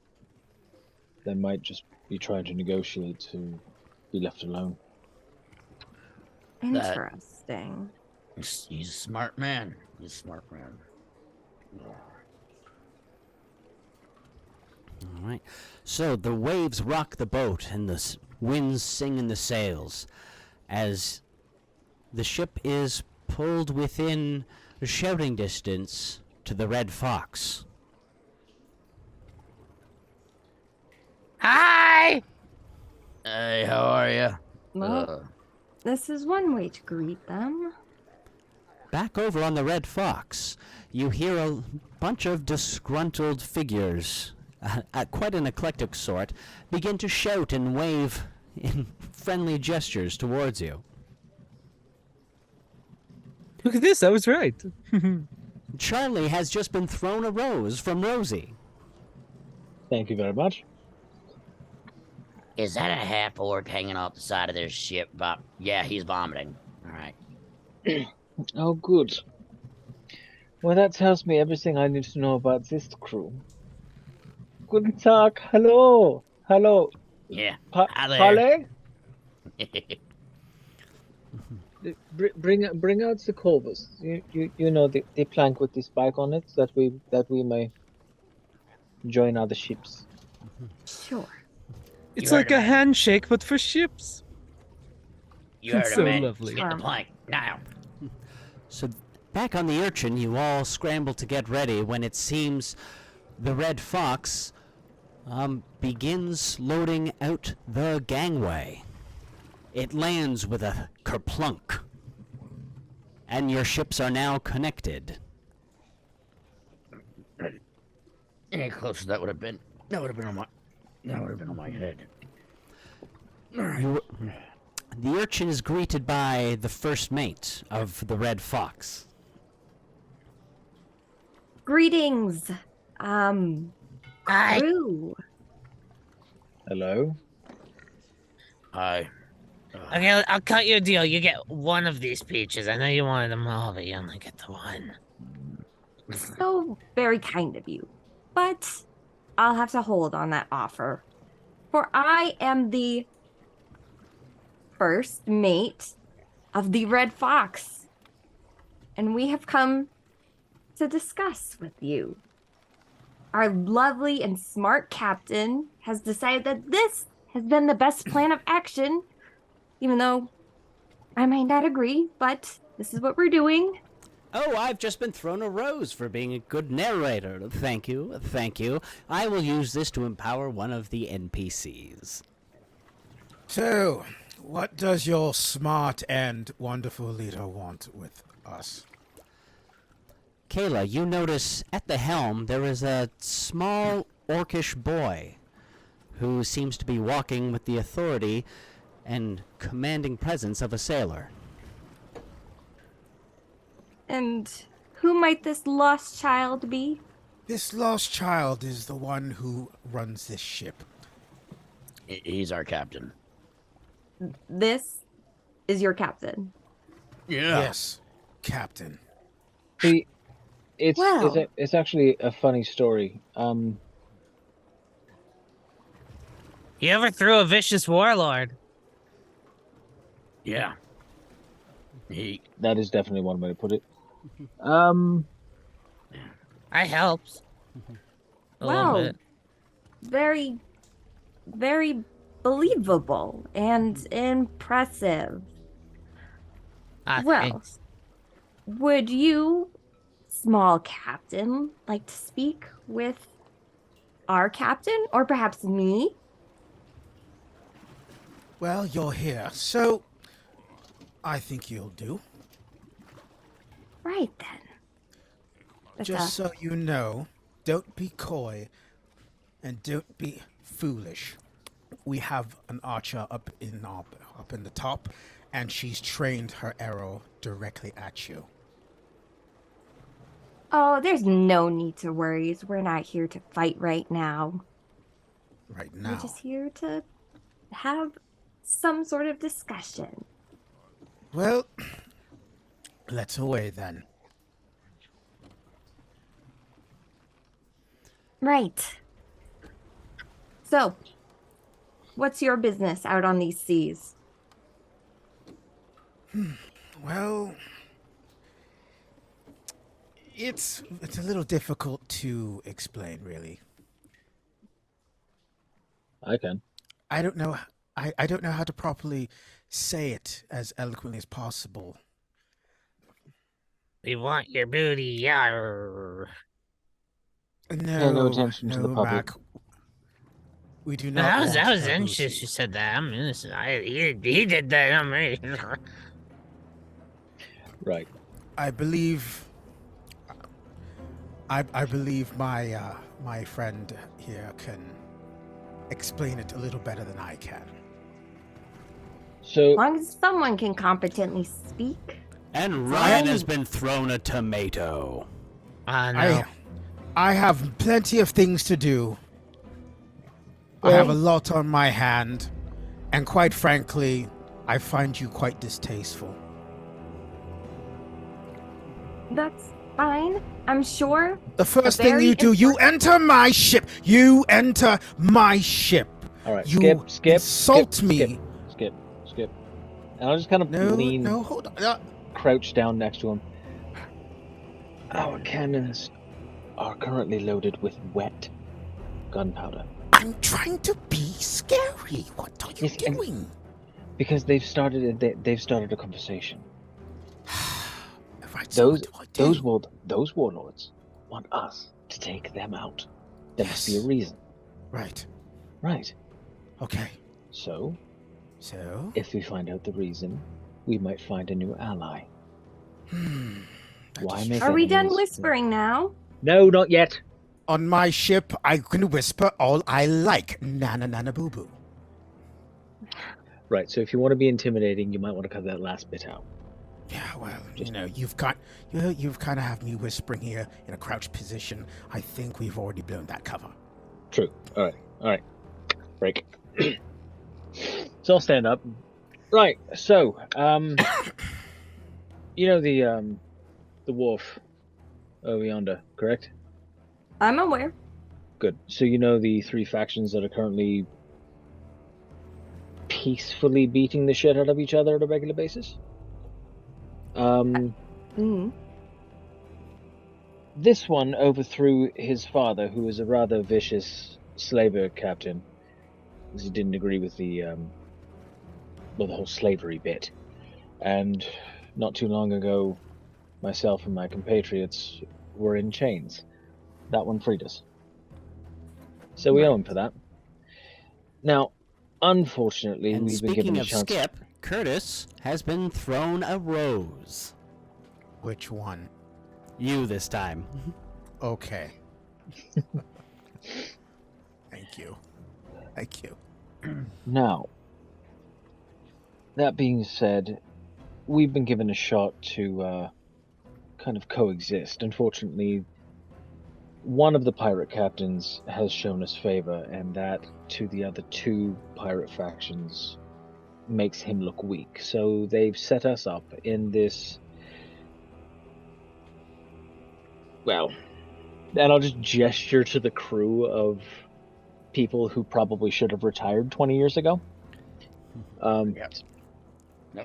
They might just be trying to negotiate to be left alone. Interesting. He's a smart man. He's a smart man. All right. So the waves rock the boat and the winds sing in the sails as the ship is pulled within shouting distance to the Red Fox. Hi! Hey, how are you? Well, this is one way to greet them. Back over on the Red Fox, you hear a bunch of disgruntled figures, quite an eclectic sort, begin to shout and wave in friendly gestures towards you. Look at this, I was right. Charlie has just been thrown a rose from Rosie. Thank you very much. Is that a half orc hanging off the side of their ship? Yeah, he's vomiting. All right. Oh, good. Well, that tells me everything I need to know about this crew. Guten Tag, hello, hello. Yeah. Hi there. Bring out the Corvus. You know the plank with the spike on it that we may join other ships. Sure. It's like a handshake, but for ships. You heard It's him, so man. lovely. Get the plank now. So back on the Urchin, you all scramble to get ready when it seems the Red Fox begins loading out the gangway. It lands with a kerplunk, and your ships are now connected. Any closer, that would have been on my head. The Urchin is greeted by the first mate of the Red Fox. Greetings, Hi. crew. Hello. Hi. Okay, I'll cut you a deal. You get one of these peaches. I know you wanted them all, but you only get the one. So very kind of you. But I'll have to hold on that offer. For I am the first mate of the Red Fox. And we have come to discuss with you. Our lovely and smart captain has decided that this has been the best plan of action, even though I might not agree, but this is what we're doing. Oh, I've just been thrown a rose for being a good narrator. Thank you, thank you. I will use this to empower one of the NPCs. So, what does your smart and wonderful leader want with us? Kayla, you notice at the helm there is a small orcish boy who seems to be walking with the authority and commanding presence of a sailor. And who might this lost child be? This lost child is the one who runs this ship. He's our captain. This is your captain. Yeah. Yes, Captain. See, Well. it's actually a funny story. You overthrew a vicious warlord. Yeah. That is definitely one way to put it. I helped. A little Wow. bit. Very, very believable and impressive. Well, Thanks. would you, small captain, like to speak with our captain, or perhaps me? Well, you're here, so I think you'll do. Right then. That's Just so you know, don't be coy and don't be foolish. We have an archer up in the top, and she's trained her arrow directly at you. Oh, there's no need to worry. We're not here to fight right now. Right We're now. just here to have some sort of discussion. Well, let's away then. Right. So, what's your business out on these seas? Well, it's a little difficult to explain, really. I can. I don't know. I don't know how to properly say it as eloquently as possible. We want your booty, yarr. No, attention to the public. Mac. We do not. That was want her anxious. booty. You said that. I'm innocent. He did that on me. Right. I believe. I believe my friend here can explain it a little better than I can. So As long as someone can competently speak. And Ryan has been thrown a tomato. No. I have plenty of things to do. I have a lot on my hand, and quite frankly, I find you quite distasteful. That's fine. I'm sure. The first A thing very you do, you enter my ship. You enter my ship. all right, You skip, insult me. Skip. And I'll just kind of lean, No, hold on. crouch down next to him. Our cannons are currently loaded with wet gunpowder. I'm trying to be scary. What are you Yes, and- doing? Because they've started a conversation. Right, so what do I do? Those warlords want us to take them out. There must be a Yes. reason. Right. Right. Okay. So, So. if we find out the reason, we might find a new ally. That Why is make true. Are we done enemies? whispering now? No, not yet. On my ship, I can whisper all I like. Nana nana boo boo. Right, so if you want to be intimidating, you might want to cut that last bit out. Yeah, well, you've kind of have me whispering here in a crouched position. I think we've already blown that cover. True. All right. Break. So I'll stand up. Right. So, you know the wharf over yonder, correct? I'm aware. Good. So you know the three factions that are currently peacefully beating the shit out of each other on a regular basis? This one overthrew his father, who was a rather vicious slaver captain, because he didn't agree with the whole slavery bit. And not too long ago, myself and my compatriots were in chains. That one freed us. So we owe him for that. Now, unfortunately, And we've been given speaking a of chance. Skip, Curtis has been thrown a rose. Which one? You this time. Okay. Thank you. Thank you. Now, that being said, we've been given a shot to kind of coexist. Unfortunately, one of the pirate captains has shown us favor, and that to the other two pirate factions makes him look weak. So they've set us up in this, well, and I'll just gesture to the crew of people who probably should have retired 20 years ago. And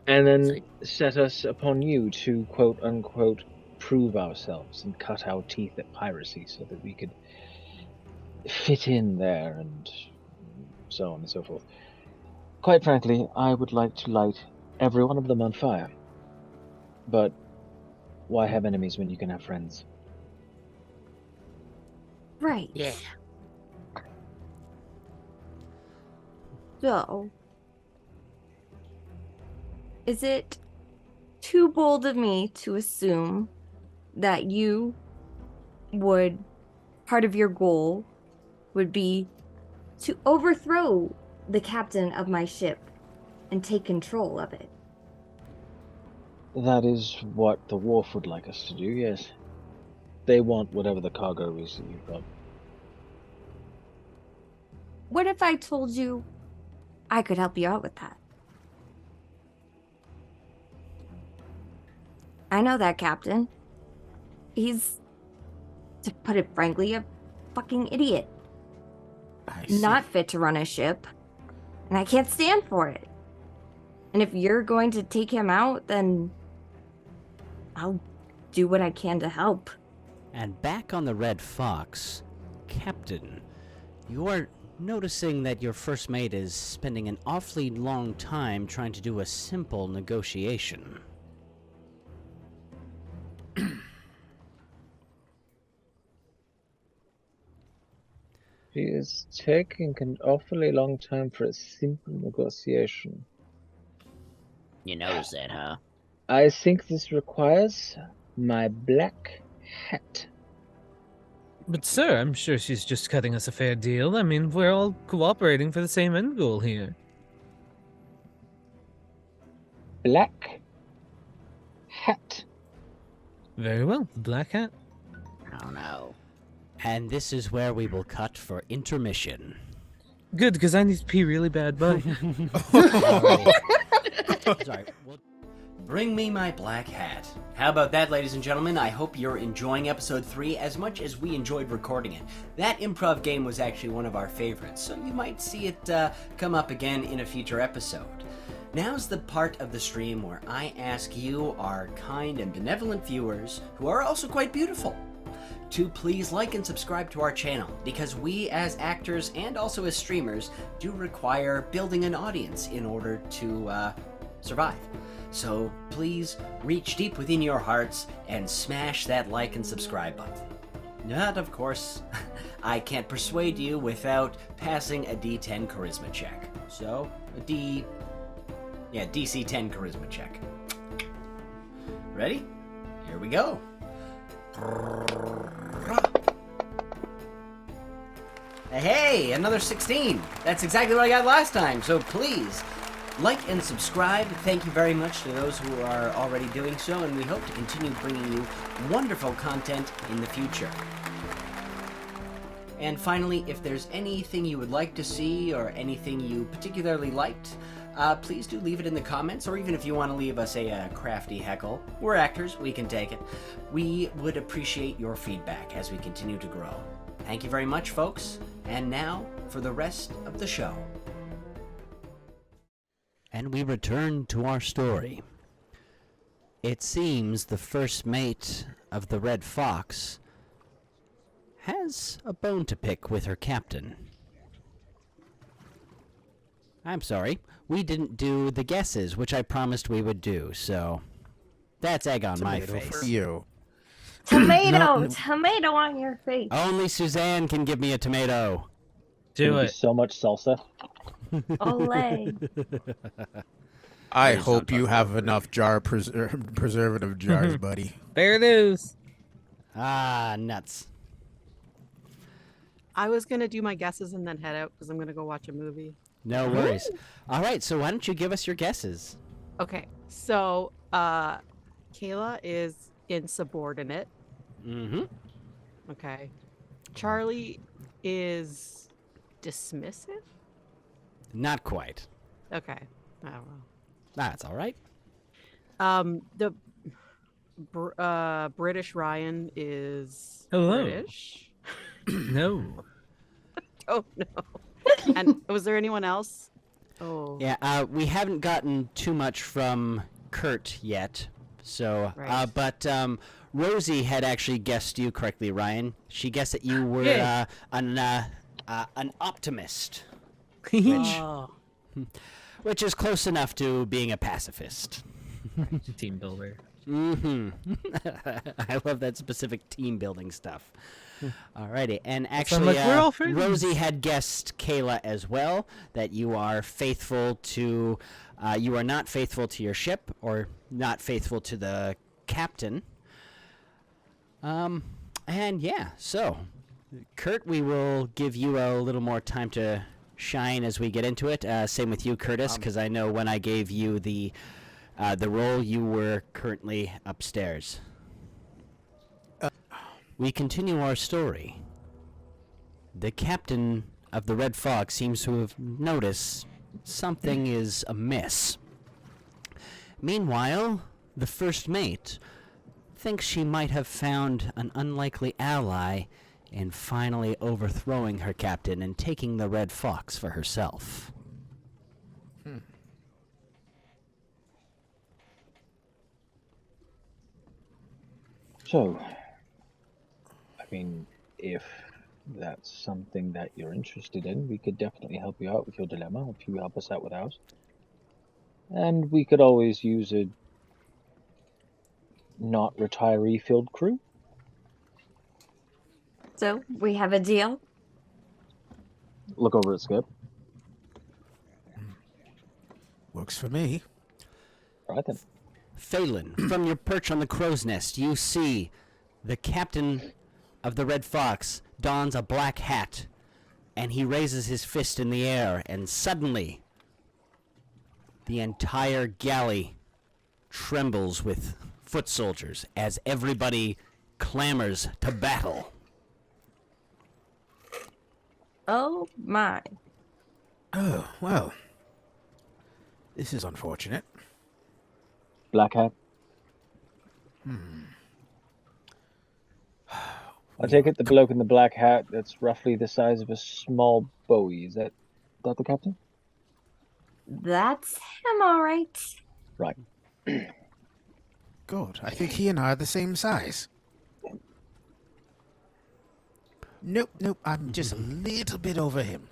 then set us upon you to quote unquote prove ourselves and cut our teeth at piracy so that we could fit in there and so on and so forth. Quite frankly, I would like to light every one of them on fire. But why have enemies when you can have friends? Right. Yeah. So, is it too bold of me to assume that you would, part of your goal would be to overthrow the captain of my ship and take control of it? That is what the Wharf would like us to do, yes. They want whatever the cargo is that you've got. What if I told you I could help you out with that? I know that captain. He's, to put it frankly, a fucking idiot. I see. Not fit to run a ship. And I can't stand for it. And if you're going to take him out, then I'll do what I can to help. And back on the Red Fox, Captain, you are noticing that your first mate is spending an awfully long time trying to do a simple negotiation. He is taking an awfully long time for a simple negotiation. You notice that, huh? I think this requires my black hat. But sir, I'm sure she's just cutting us a fair deal. I mean, we're all cooperating for the same end goal here. Black hat. Very well, the black hat. I don't know. And this is where we will cut for intermission. Good, because I need to pee really bad, bud. Sorry. Bring me my black hat. How about that, ladies and gentlemen? I hope you're enjoying episode 3 as much as we enjoyed recording it. That improv game was actually one of our favorites, so you might see it come up again in a future episode. Now's the part of the stream where I ask you, our kind and benevolent viewers, who are also quite beautiful, to please like and subscribe to our channel, because we as actors and also as streamers do require building an audience in order to survive. So please reach deep within your hearts and smash that like and subscribe button. Not, of course, I can't persuade you without passing a D10 charisma check. So, DC 10 charisma check. Ready? Here we go. Hey, another 16. That's exactly what I got last time, so please like and subscribe. Thank you very much to those who are already doing so, and we hope to continue bringing you wonderful content in the future. And finally, if there's anything you would like to see or anything you particularly liked, please do leave it in the comments, or even if you want to leave us a crafty heckle. We're actors, we can take it. We would appreciate your feedback as we continue to grow. Thank you very much, folks. And now for the rest of the show. And we return to our story. It seems the first mate of the Red Fox has a bone to pick with her captain. I'm sorry, we didn't do the guesses, which I promised we would do, so that's egg on my Tomato face. for you. Tomato, tomato on your face. Only Suzanne can give me a tomato. Do Gonna be it. so much salsa. Olay. I hope you have enough preservative jars, buddy. Fair news. Ah, nuts. I was gonna do my guesses and then head out because I'm gonna go watch a movie. No worries. All right, so why don't you give us your guesses? Okay, so Kayla is insubordinate. Mm-hmm. Okay. Charlie is dismissive. Not quite. Okay. I don't know. That's all right. The British Ryan is Hello. British. No. Oh no. And was there anyone else? Oh. Yeah, we haven't gotten too much from Kurt yet. So, Right. but Rosie had actually guessed you correctly, Ryan. She guessed that you were Yay. an optimist, Oh. which is close enough to being a pacifist. Team builder. Mm-hmm. I love that specific team building stuff. Alrighty, and actually, like we're all friends. Rosie had guessed Kayla as well that you are faithful to, you are not faithful to your ship or not faithful to the captain. And yeah, so Kurt, we will give you a little more time to shine as we get into it. Same with you, Curtis, because I know when I gave you the role, you were currently upstairs. We continue our story. The captain of the Red Fox seems to have noticed something is amiss. Meanwhile, the first mate thinks she might have found an unlikely ally in finally overthrowing her captain and taking the Red Fox for herself. So, I mean, if that's something that you're interested in, we could definitely help you out with your dilemma if you help us out with ours. And we could always use a not retiree field crew. So we have a deal. Look over at Skip. Works for me. Right then. Phelan, from your perch on the crow's nest, you see the captain of the Red Fox dons a black hat, and he raises his fist in the air, and suddenly the entire galley trembles with foot soldiers as everybody clamors to battle. Oh my. Oh, well. This is unfortunate. Black hat. I take it the bloke in the black hat that's roughly the size of a small Bowie. Is that the captain? That's him, all right. Right. Good. I think he and I are the same size. Nope. I'm just a little bit over him.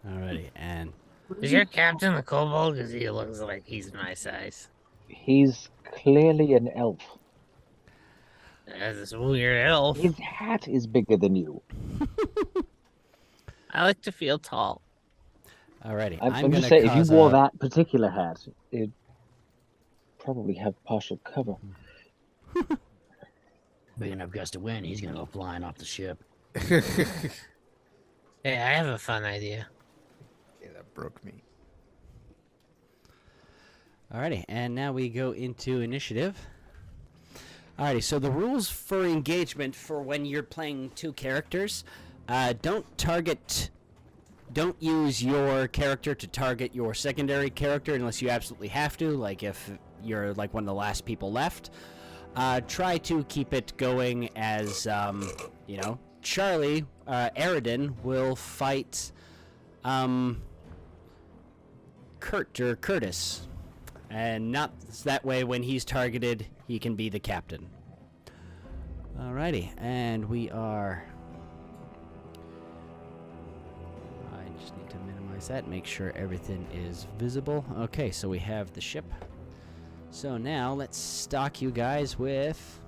Alrighty, and Is your captain the kobold? Because he looks like he's my size. He's clearly an elf. That's this weird elf. His hat is bigger than you. I like to feel tall. alrighty, I'm gonna just saying, if you cause wore a- that particular hat, it'd probably have partial cover. Big enough gust of wind, he's gonna go flying off the ship. Hey, I have a fun idea. Yeah, that broke me. Alrighty, and now we go into initiative. Alrighty, so the rules for engagement for when you're playing two characters, don't use your character to target your secondary character unless you absolutely have to, like if you're like one of the last people left. Try to keep it going as, Charlie, Aridin will fight Curtis. And not that way when he's targeted, he can be the captain. Alrighty, and we are... I just need to minimize that, make sure everything is visible. Okay, so we have the ship. So now let's stock you guys with...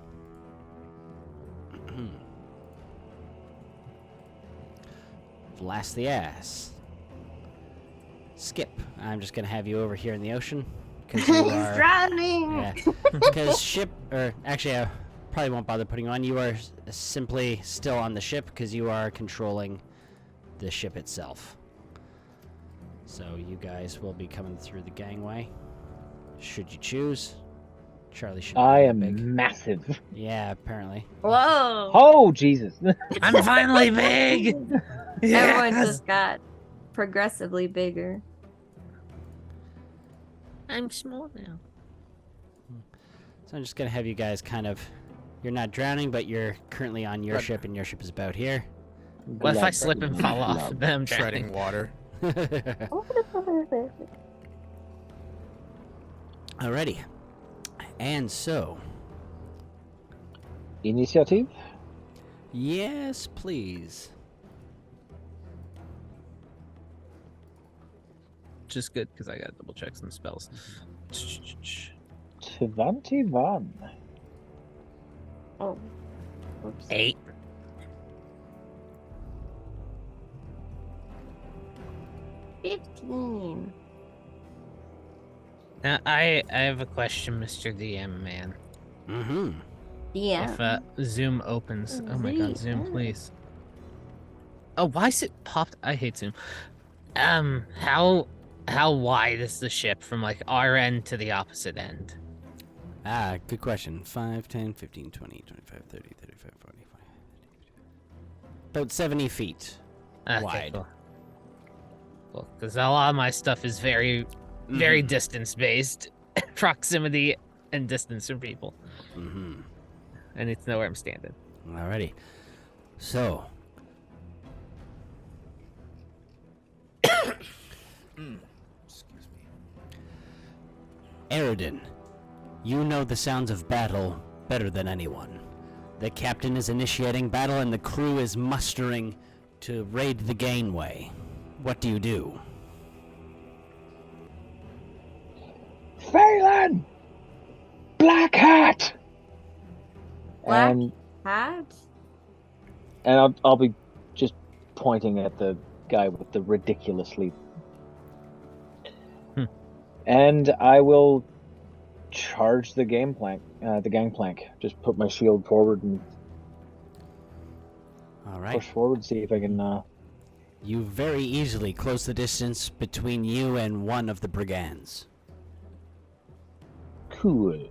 Blast the ass. Skip. I'm just gonna have you over here in the ocean. Because you are... drowning! Yeah. Because ship... Or, actually, I probably won't bother putting you on. You are simply still on the ship because you are controlling the ship itself. So you guys will be coming through the gangway. Should you choose. Charlie should be I am big. massive. Yeah, apparently. Whoa! Oh, Jesus. I'm finally big. Everyone just got progressively bigger. I'm small now. So I'm just going to have you guys kind of... You're not drowning, but you're currently on your ship, and your ship is about here. What if I slip and fall off? Then I'm Treading water. Alrighty. And so... Initiative? Yes, please. Just good because I got to double check some spells. 21. Oh. Whoops. 8. $15. Now, I have a question, Mr. DM man. Mm-hmm. Yeah. If Zoom opens, oh my God, Zoom, please. Oh, why is it popped? I hate Zoom. How wide is the ship from like our end to the opposite end? Ah, good question. 5, 10, 15, 20, 25, 30, 35, 40, 50. About 70 feet Okay, wide. Cool. Because a lot of my stuff is very distance-based. Proximity and distance from people. Mm-hmm. I need to know where I'm standing. Alrighty. So... Excuse me. Aridin, you know the sounds of battle better than anyone. The captain is initiating battle and the crew is mustering to raid the gangway. What do you do? Phelan! Black Hat! Black And hat? I'll be just pointing at the guy with the ridiculously... And I will charge the gangplank. Just put my shield forward and Alright. push forward, see if I can... You very easily close the distance between you and one of the brigands. Cool.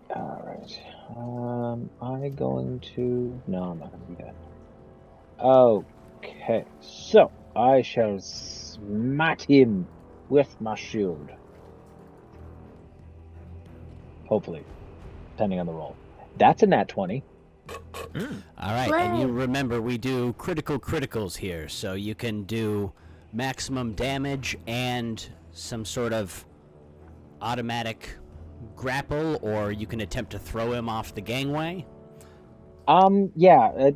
Alright. I'm going to... No, I'm not going to do that. Okay. So, I shall smack him with my shield. Hopefully. Depending on the roll. That's a nat 20. Alright, and you remember we do criticals here, so you can do maximum damage and some sort of automatic grapple, or you can attempt to throw him off the gangway. Yeah,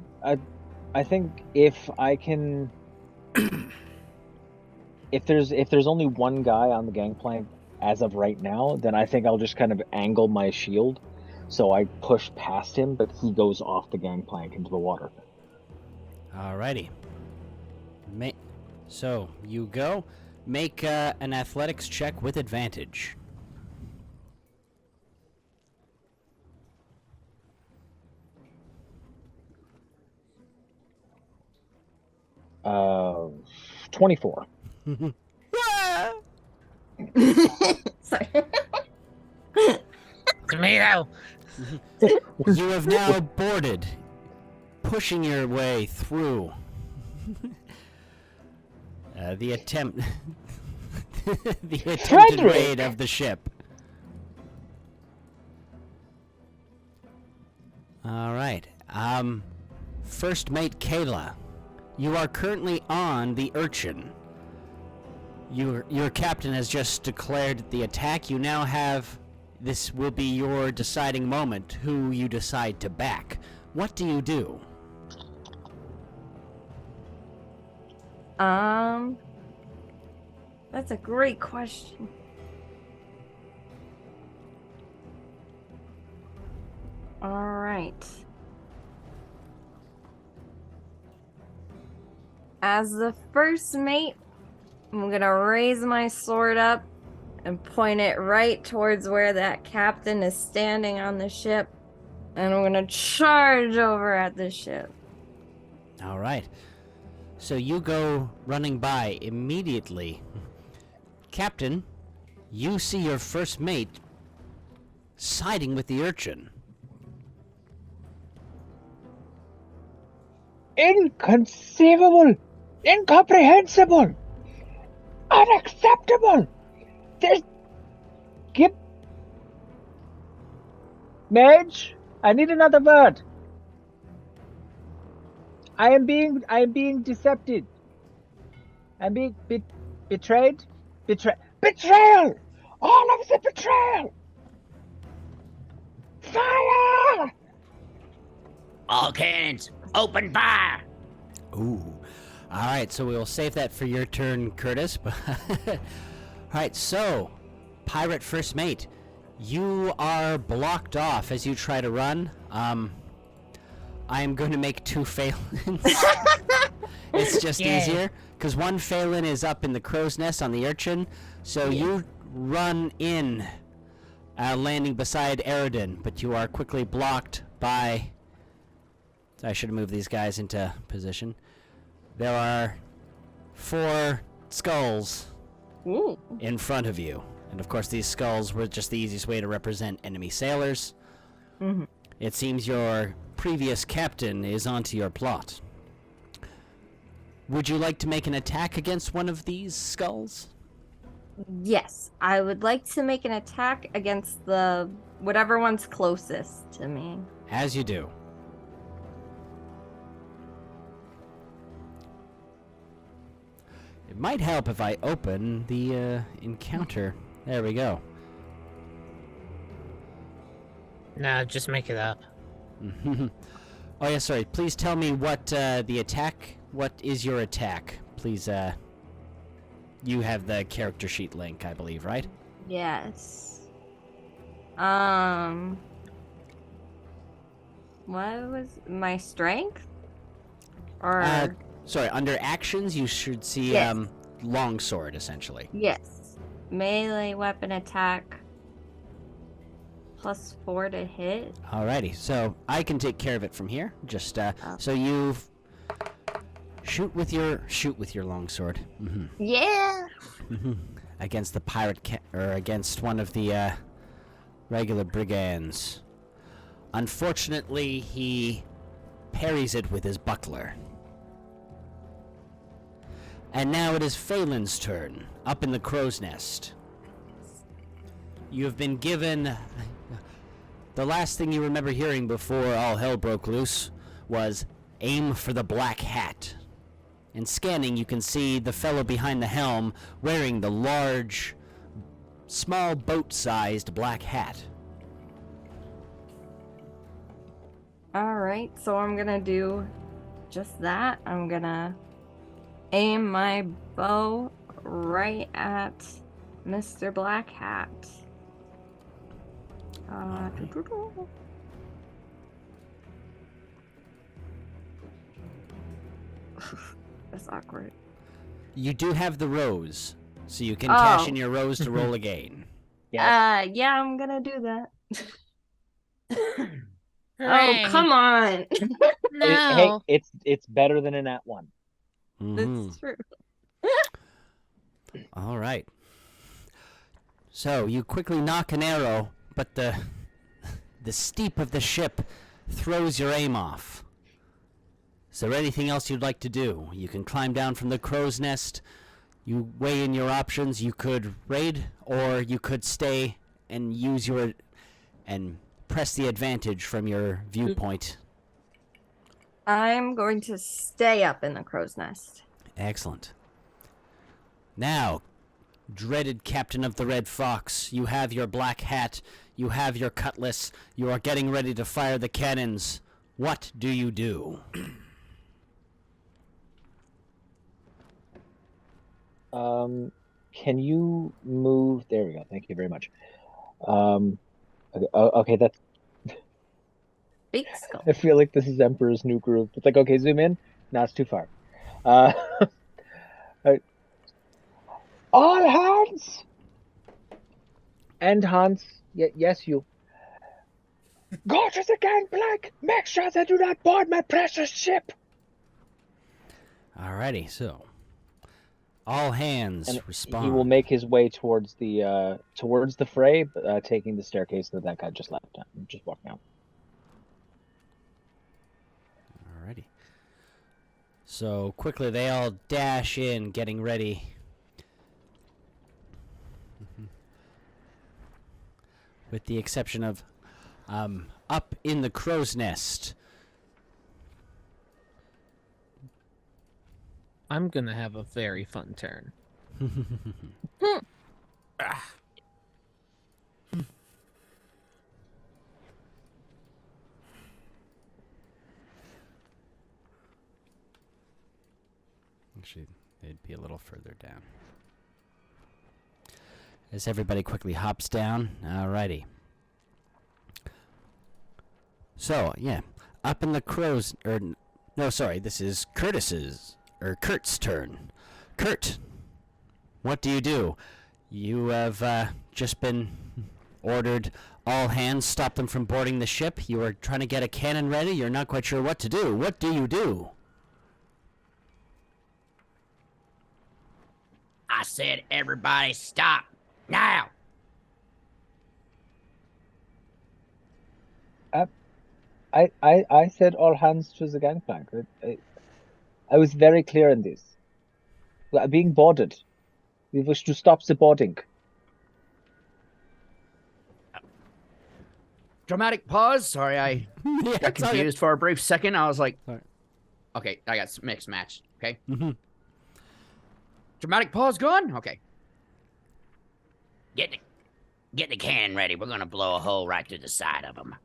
I think if I can... if there's only one guy on the gangplank as of right now, then I think I'll just kind of angle my shield so I push past him, but he goes off the gangplank into the water. Alrighty. So, you go. Make an athletics check with advantage. 24. Sorry. Tomato! You have now boarded, pushing your way through the attempted raid of the ship. All right. First Mate Kayla, you are currently on the Urchin. Your captain has just declared the attack. You now have... This will be your deciding moment, who you decide to back. What do you do? That's a great question. All right. As the first mate, I'm gonna raise my sword up and point it right towards where that captain is standing on the ship. And I'm gonna charge over at the ship. All right. So you go running by immediately. Captain, you see your first mate siding with the Urchin. Inconceivable! Incomprehensible! Unacceptable! There's... Mage, I need another word. I am being decepted. I'm being betrayed? Betrayal! All of the betrayal! Fire! All cannons, open fire! Ooh. All right, so we'll save that for your turn, Curtis. All right, so, Pirate First Mate, you are blocked off as you try to run. I am going to make 2 Phelan. It's just easier, because 1 Phelan is up in the crow's nest on the Urchin, so you run in, landing beside Eridan, but you are quickly blocked by... I should have moved these guys into position. There are 4 skulls in front of you. And of course these skulls were just the easiest way to represent enemy sailors. Mm-hmm. It seems your previous captain is onto your plot. Would you like to make an attack against one of these skulls? Yes, I would like to make an attack against the whatever one's closest to me. As you do. It might help if I open the encounter. There we go. No, just make it up. Oh yeah, sorry. Please tell me what the attack. What is your attack? Please, you have the character sheet link, I believe, right? Yes. What was my strength? Or sorry, under actions you should see Yes. longsword essentially. Yes. Melee weapon attack +4 to hit. Alrighty, so I can take care of it from here. Just so you shoot with your longsword. Mm-hmm. Yeah. Mm-hmm. Against the pirate or against one of the regular brigands. Unfortunately, he parries it with his buckler. And now it is Phelan's turn, up in the crow's nest. You have been given... The last thing you remember hearing before all hell broke loose was, aim for the black hat. In scanning, you can see the fellow behind the helm wearing the large, small boat-sized black hat. Alright, so I'm gonna do just that. I'm gonna aim my bow right at Mr. Black Hat. That's awkward. You do have the rose, so you can cash in your rose to roll again. Yeah, I'm gonna do that. Hooray. Oh, come on. No. Hey, it's better than a nat 1. Mhm. That's true. All right. So you quickly knock an arrow, but the steep of the ship throws your aim off. Is there anything else you'd like to do? You can climb down from the crow's nest. You weigh in your options. You could raid, or you could stay and use and press the advantage from your viewpoint. I'm going to stay up in the crow's nest. Excellent. Now, dreaded captain of the Red Fox, you have your black hat, you have your cutlass, you are getting ready to fire the cannons. What do you do? Can you move? There we go. Thank you very much. Okay, that's. Big skull. I feel like this is Emperor's New Groove. It's like, okay, zoom in. No, it's too far. Uh, all hands! And Hans, yes, you. Go to the gangplank! Make sure they do not board my precious ship! Alrighty, so all hands respond. He will make his way towards the fray, taking the staircase that guy just left. Just walking out. Alrighty. So quickly they all dash in, getting ready. With the exception of up in the crow's nest. I'm gonna have a very fun turn. Actually, they'd be a little further down. As everybody quickly hops down. Alrighty. So, yeah. Up in the crow's... no, sorry. This is Kurt's turn. Kurt, what do you do? You have just been ordered all hands, stop them from boarding the ship. You are trying to get a cannon ready. You're not quite sure what to do. What do you do? I said, everybody stop now. I said all hands to the gangplank. I was very clear in this. We are being boarded. We wish to stop the boarding. Dramatic pause. Sorry, I Yeah, got it's all good. confused for a brief second. I was like, Sorry. okay, I got mixed match. Okay. Mm-hmm. Dramatic pause gone? Okay. Get the cannon ready. We're gonna blow a hole right through the side of them.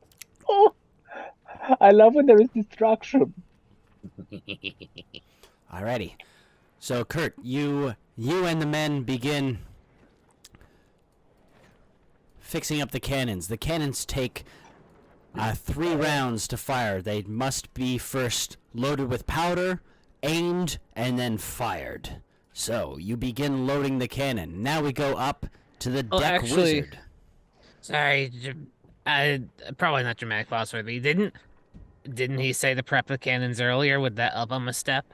Oh, I love when there is destruction. Alrighty. So, Kurt, you and the men begin fixing up the cannons. The cannons take 3 rounds to fire. They must be first loaded with powder, aimed, and then fired. So, you begin loading the cannon. Now we go up to the deck wizard. Sorry, probably not dramatic pause for me. Didn't he say to prep the cannons earlier? Would that up him a step?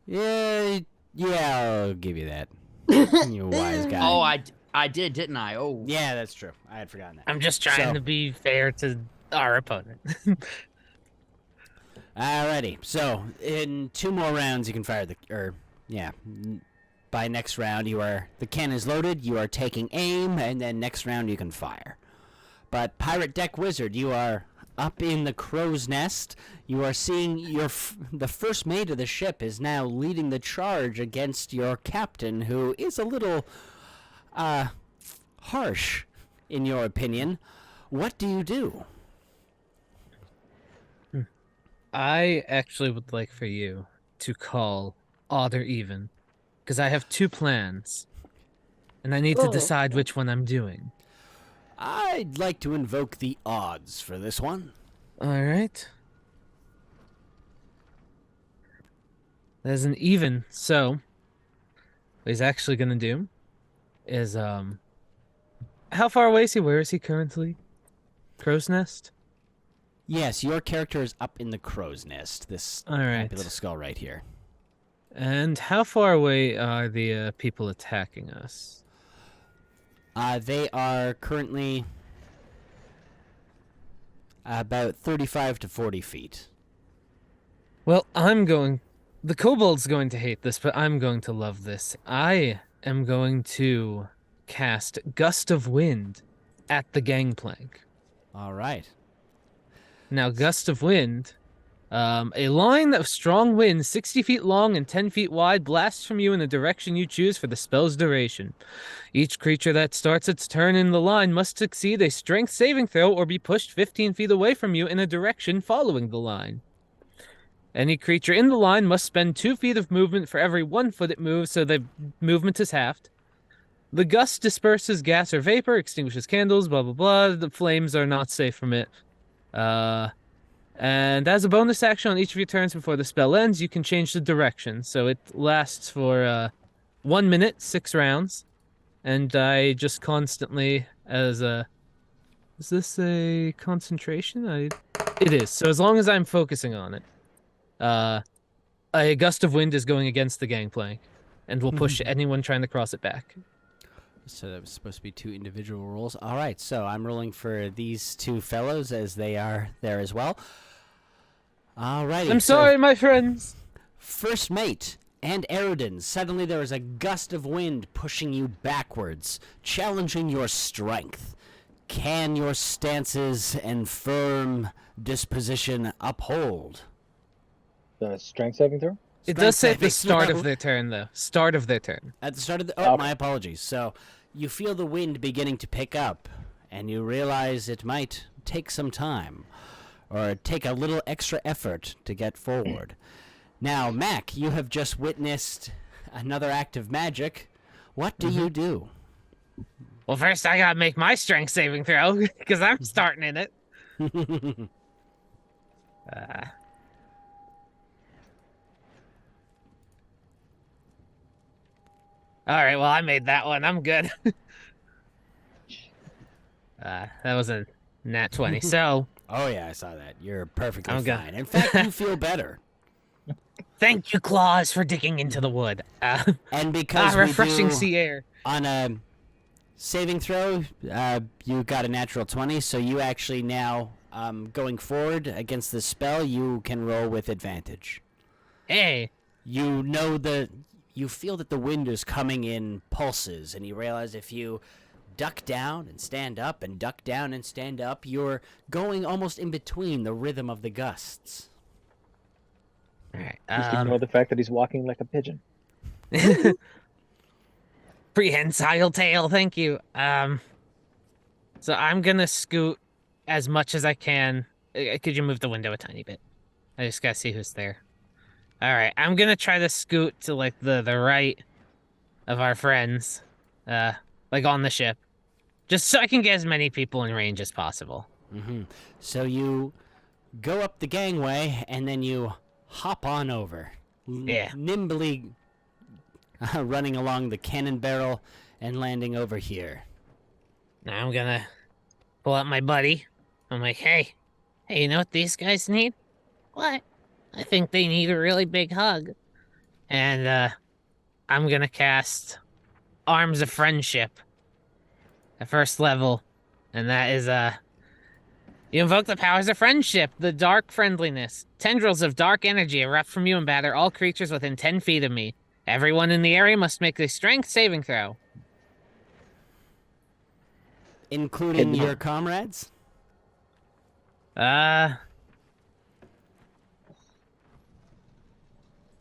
Yeah, I'll give you that. You wise guy. Oh, I did, didn't I? Oh. Yeah, that's true. I had forgotten that. I'm just trying to be fair to our opponent. Alrighty, so in 2 more rounds you can fire by next round the cannon is loaded, you are taking aim, and then next round you can fire. But Pirate Deck Wizard, you are up in the crow's nest. You are seeing the first mate of the ship is now leading the charge against your captain, who is a little harsh, in your opinion. What do you do? I actually would like for you to call odd or even, because I have 2 plans, and I need to decide which one I'm doing. I'd like to invoke the odds for this one. All right. There's an even, so what he's actually going to do is, how far away is he? Where is he currently? Crow's Nest? Yes, your character is up in the crow's nest. This happy little skull right here. And how far away are the people attacking us? They are currently about 35 to 40 feet. Well, the kobold's going to hate this, but I'm going to love this. I am going to cast Gust of Wind at the gangplank. All right. Now, gust of wind. A line of strong wind, 60 feet long and 10 feet wide, blasts from you in the direction you choose for the spell's duration. Each creature that starts its turn in the line must succeed a strength saving throw or be pushed 15 feet away from you in a direction following the line. Any creature in the line must spend 2 feet of movement for every 1 foot it moves, so the movement is halved. The gust disperses gas or vapor, extinguishes candles, blah, blah, blah. The flames are not safe from it. And as a bonus action on each of your turns before the spell ends, you can change the direction. So it lasts for 1 minute, 6 rounds. And I just constantly, as a... Is this a concentration? It is. So as long as I'm focusing on it, a gust of wind is going against the gangplank and will push anyone trying to cross it back. So that was supposed to be 2 individual rolls. All right, so I'm rolling for these 2 fellows as they are there as well. All righty. I'm sorry, my friends. First mate and Aerodin, suddenly there is a gust of wind pushing you backwards, challenging your strength. Can your stances and firm disposition uphold? The strength saving throw? It does say at the start of their turn, though. Start of their turn. At the start of the... Oh, my apologies. So you feel the wind beginning to pick up, and you realize it might take some time, or take a little extra effort to get forward. Now, Mac, you have just witnessed another act of magic. What do you do? Well, first I gotta make my strength saving throw, because I'm starting in it. Alright, well, I made that one. I'm good. That was a nat 20, so... Oh, yeah, I saw that. You're perfectly I'm fine. good. In fact, you feel better. Thank you, Claws, for digging into the wood. And because refreshing we do, sea air. on a saving throw, you got a natural 20, so you actually now, going forward against the spell, you can roll with advantage. Hey. You feel that the wind is coming in pulses, and you realize if you duck down and stand up and duck down and stand up, you're going almost in between the rhythm of the gusts. Alright, Just ignore the fact that he's walking like a pigeon. Prehensile tail, thank you. So I'm gonna scoot as much as I can. Could you move the window a tiny bit? I just gotta see who's there. Alright, I'm gonna try to scoot to, like, the right of our friends. Like, on the ship. Just so I can get as many people in range as possible. So you go up the gangway, and then you hop on over. Yeah. Nimbly running along the cannon barrel and landing over here. Now I'm gonna pull out my buddy. I'm like, hey, you know what these guys need? What? I think they need a really big hug. And, I'm gonna cast Arms of Friendship at first level. And that is, you invoke the powers of friendship, the dark friendliness. Tendrils of dark energy erupt from you and batter all creatures within 10 feet of me. Everyone in the area must make a strength saving throw. Including your comrades? I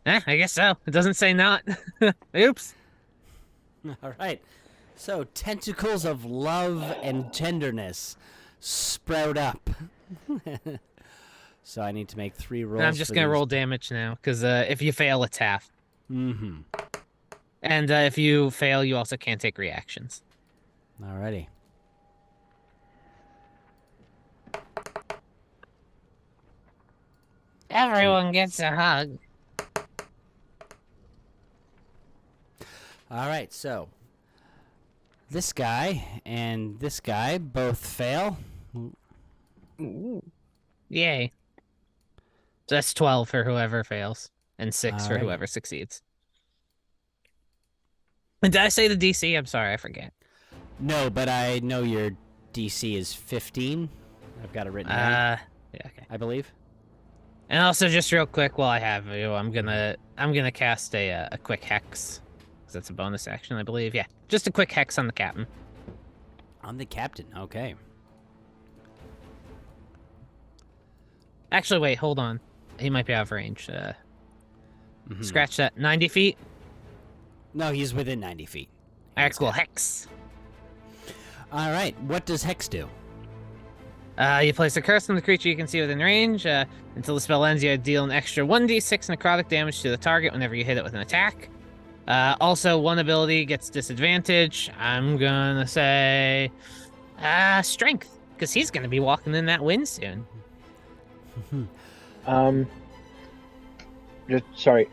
guess so. It doesn't say not. Oops. All right. So, tentacles of love and tenderness sprout up. So I need to make 3 rolls. And I'm just going to roll damage now, because if you fail, it's half. Mm-hmm. And if you fail, you also can't take reactions. Alrighty. Everyone gets a hug. Alright, so this guy and this guy both fail. Ooh. Yay. So that's 12 for whoever fails, and 6 for whoever succeeds. And did I say the DC? I'm sorry, I forget. No, but I know your DC is 15. I've got it written down. Yeah, okay. I believe. And also, just real quick, while I have you, I'm gonna cast a quick hex, because that's a bonus action, I believe. Yeah, just a quick hex on the captain. On the captain, okay. Actually, wait, hold on. He might be out of range. Scratch that. 90 feet? No, he's within 90 feet. Alright, cool. Hex. All right, what does Hex do? You place a curse on the creature you can see within range. Until the spell ends, you deal an extra 1d6 necrotic damage to the target whenever you hit it with an attack. Also, one ability gets disadvantage. I'm gonna say strength, because he's gonna be walking in that wind soon. Sorry.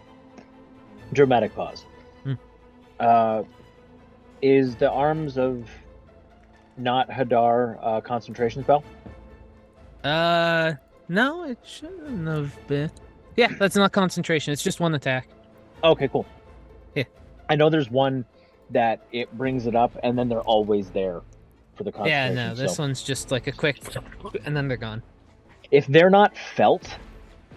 Dramatic pause. Is the Arms of Not Hadar concentration spell? No, it shouldn't have been. Yeah, that's not concentration. It's just one attack. Okay, cool. Yeah. I know there's one that it brings it up, and then they're always there for the Yeah, concentration. no, this so one's just like a quick, and then they're gone. if they're not felt,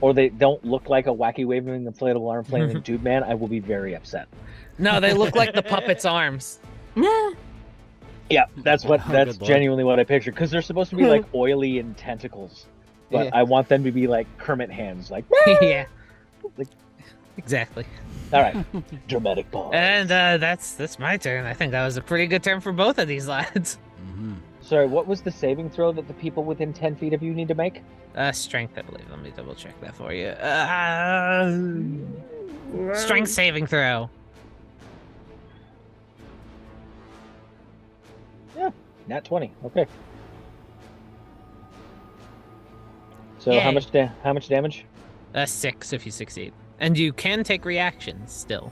or they don't look like a wacky waving inflatable arm flaming tube man, I will be very upset. No, they look like the puppet's arms. Nah. Yeah, that's Oh, that's good lord. genuinely what I picture, because they're supposed to be like oily and tentacles, but Yeah. I want them to be like Kermit hands, like. Yeah. Like- Exactly. All right, dramatic pause. And that's my turn. I think that was a pretty good turn for both of these lads. Sorry, what was the saving throw that the people within 10 feet of you need to make? Strength, I believe. Let me double check that for you. Strength saving throw. Nat 20. Okay. So Yay. how much damage? 6 if you succeed. And you can take reactions still.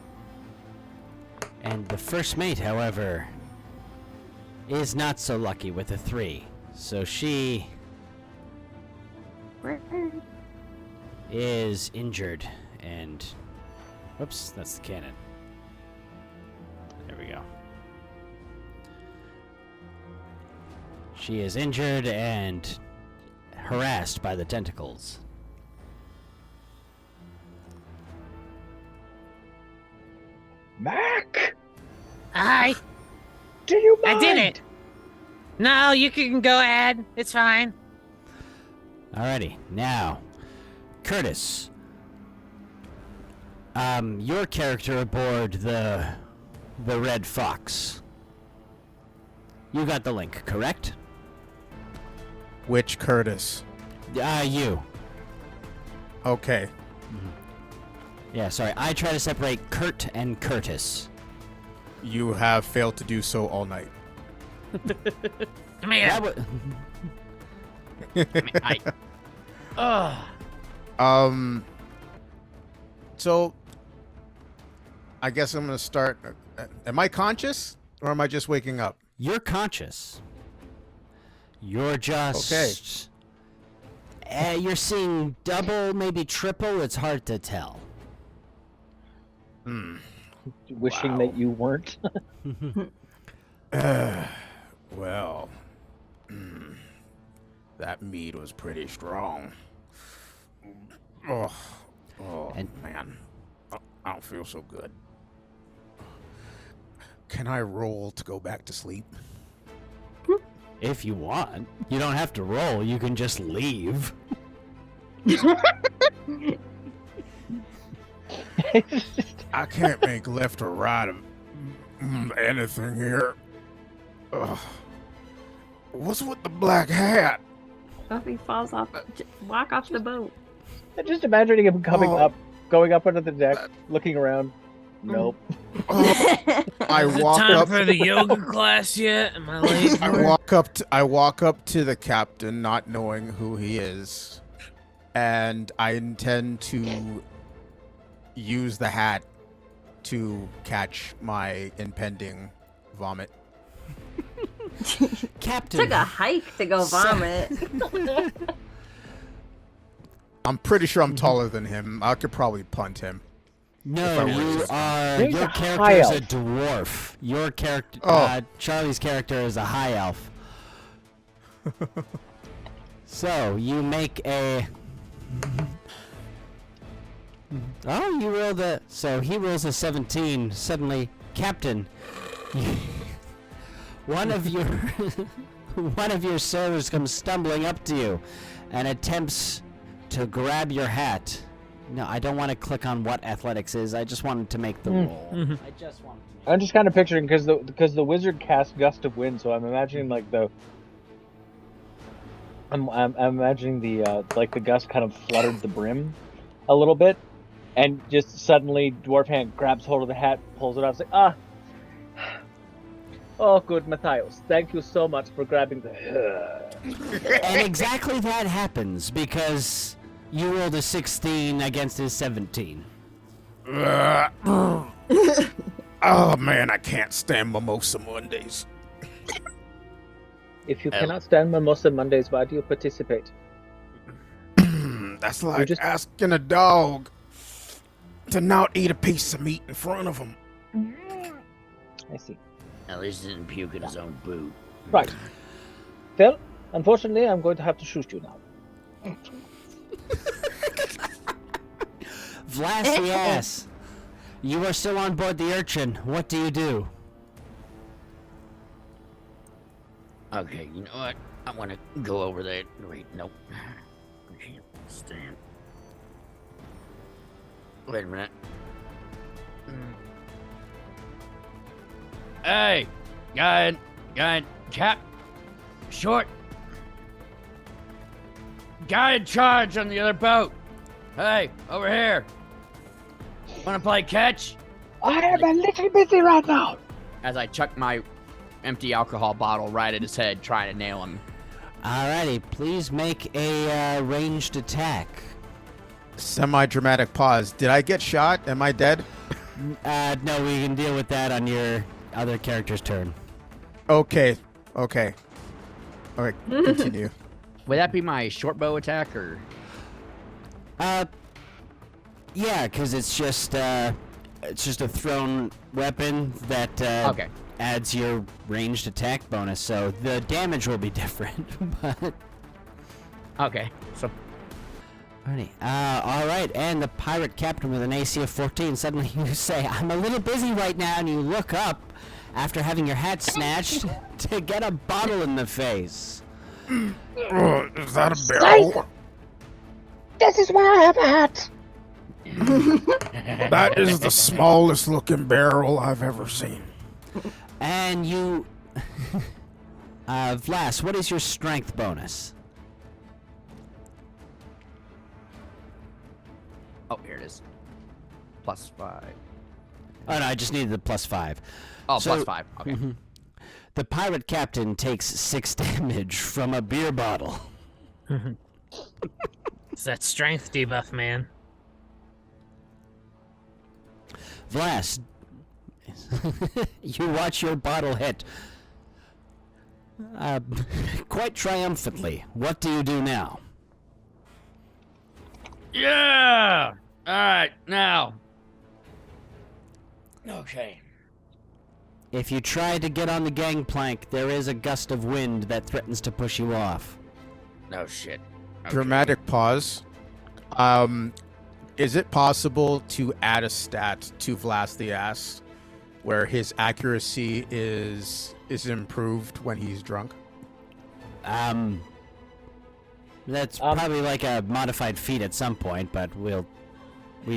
And the first mate, however, is not so lucky with a 3. So she is injured and... Whoops, that's the cannon. There we go. She is injured and harassed by the tentacles. Mac! Hi. Do you mind? I did it. No, you can go ahead. It's fine. Alrighty, now, Curtis. Your character aboard the Red Fox. You got the link, correct? Which Curtis? You. Okay. Yeah, sorry. I try to separate Kurt and Curtis. You have failed to do so all night. Come here. So, I guess I'm gonna start. Am I conscious, or am I just waking up? You're conscious. You're just... Okay. You're seeing double, maybe triple. It's hard to tell. Wishing that you weren't. Well, that mead was pretty strong. Oh, man. I don't feel so good. Can I roll to go back to sleep? If you want. You don't have to roll. You can just leave. I can't make left or right of anything here. Ugh. What's with the black hat? If he falls off, walk off the boat. I'm just imagining him coming Oh. up, going up under the deck, looking around. Nope. I walk Time up. for the yoga class yet? Am I late? I walk up to the captain, not knowing who he is, and I intend to use the hat to catch my impending vomit. Captain. Took a hike to go vomit. I'm pretty sure I'm taller than him. I could probably punt him. No, you are. He's Your a character high is a elf. dwarf. Your character, Oh. Charlie's character is a high elf. So you make a. Oh, you rolled a. So he rolls a 17. Suddenly, Captain, one of your sailors comes stumbling up to you, and attempts to grab your hat. No, I don't want to click on what athletics is. I just wanted to make the roll. I just wanted to make I'm just kind of picturing because the wizard cast gust of wind, so I'm imagining like I'm imagining the like the gust kind of fluttered the brim a little bit, and just suddenly Dwarf Hand grabs hold of the hat, pulls it out, and like oh, good, Matthias. Thank you so much for grabbing the. And exactly that happens because you rolled a 16 against his 17. Oh man, I can't stand Mimosa Mondays. If you cannot stand Mimosa Mondays, why do you participate? That's like asking a dog to not eat a piece of meat in front of him. I see. At least he didn't puke in his own boot. Right. Well, unfortunately, I'm going to have to shoot you now. Vlas the ass. You are still on board the Urchin. What do you do? Okay, you know what? I want to go over there. Wait, nope. I can't stand. Wait a minute. Hey, guy, cap, short. Guy in charge on the other boat. Hey, over here. Wanna play catch? I am a little busy right now. As I chuck my empty alcohol bottle right at his head, trying to nail him. Alrighty, please make a ranged attack. Semi-dramatic pause. Did I get shot? Am I dead? No, we can deal with that on your other character's turn. Okay. Continue. Would that be my short bow attack, or? Yeah, because it's just a thrown weapon that Okay. adds your ranged attack bonus, so the damage will be different. But Okay, so. alrighty, all right, and the pirate captain with an AC of 14. Suddenly, you say, "I'm a little busy right now," and you look up after having your hat snatched to get a bottle in the face. Is that a barrel? This is why I have a hat. That is the smallest looking barrel I've ever seen. And you, Vlas, what is your strength bonus? Oh, here it is. +5. Oh no, I just needed the +5. Oh, So- +5. Okay. The pirate captain takes 6 damage from a beer bottle. It's that strength debuff, man. Vlas, you watch your bottle hit. Quite triumphantly. What do you do now? Yeah! Alright, now. Okay. If you try to get on the gangplank, there is a gust of wind that threatens to push you off. No shit. Okay. Dramatic pause. Is it possible to add a stat to Vlas the Ass where his accuracy is improved when he's drunk? That's probably like a modified feat at some point, but we'd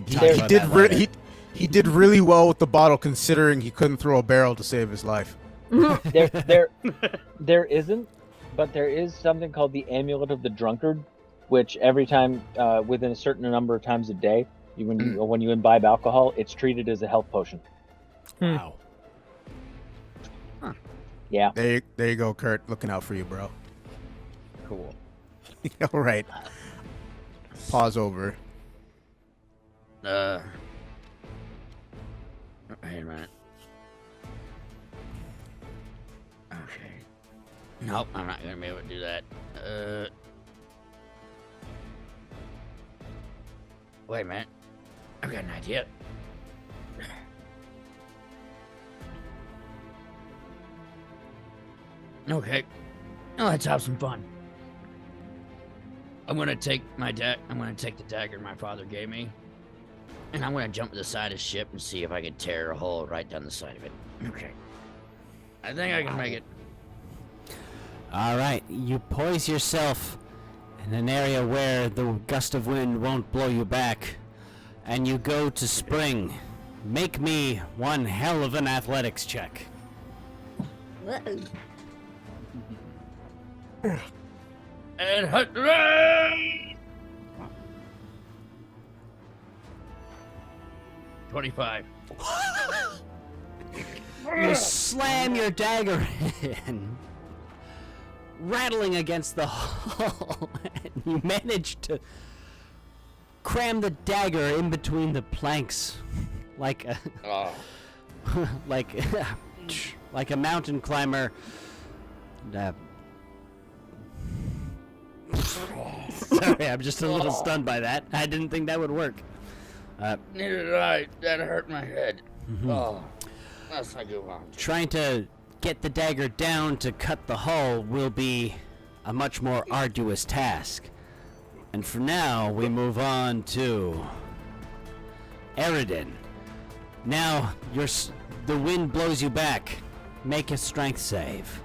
talk He about did that later. he did really well with the bottle considering he couldn't throw a barrel to save his life. There isn't, but there is something called the Amulet of the Drunkard, which every time, within a certain number of times a day, when you imbibe alcohol, it's treated as a health potion. Wow. Yeah. There you go, Kurt. Looking out for you, bro. Cool. All right. Pause over. Wait a minute. Okay. Nope, I'm not gonna be able to do that. Wait a minute. I've got an idea. Okay. Now let's have some fun. I'm gonna take the dagger my father gave me, and I'm gonna jump to the side of the ship and see if I can tear a hole right down the side of it. Okay. I think I can make it. All right, you poise yourself in an area where the gust of wind won't blow you back, and you go to spring. Make me one hell of an athletics check. Whoa. And hut run! 25. You slam your dagger in, rattling against the hull, and you manage to cram the dagger in between the planks, like a like a mountain climber. Sorry, I'm just a little stunned by that. I didn't think that would work. Neither did I. That hurt my head. Oh, that's not good one. Trying to get the dagger down to cut the hull will be a much more arduous task. And for now, we move on to Eridan. Now, the wind blows you back. Make a strength save.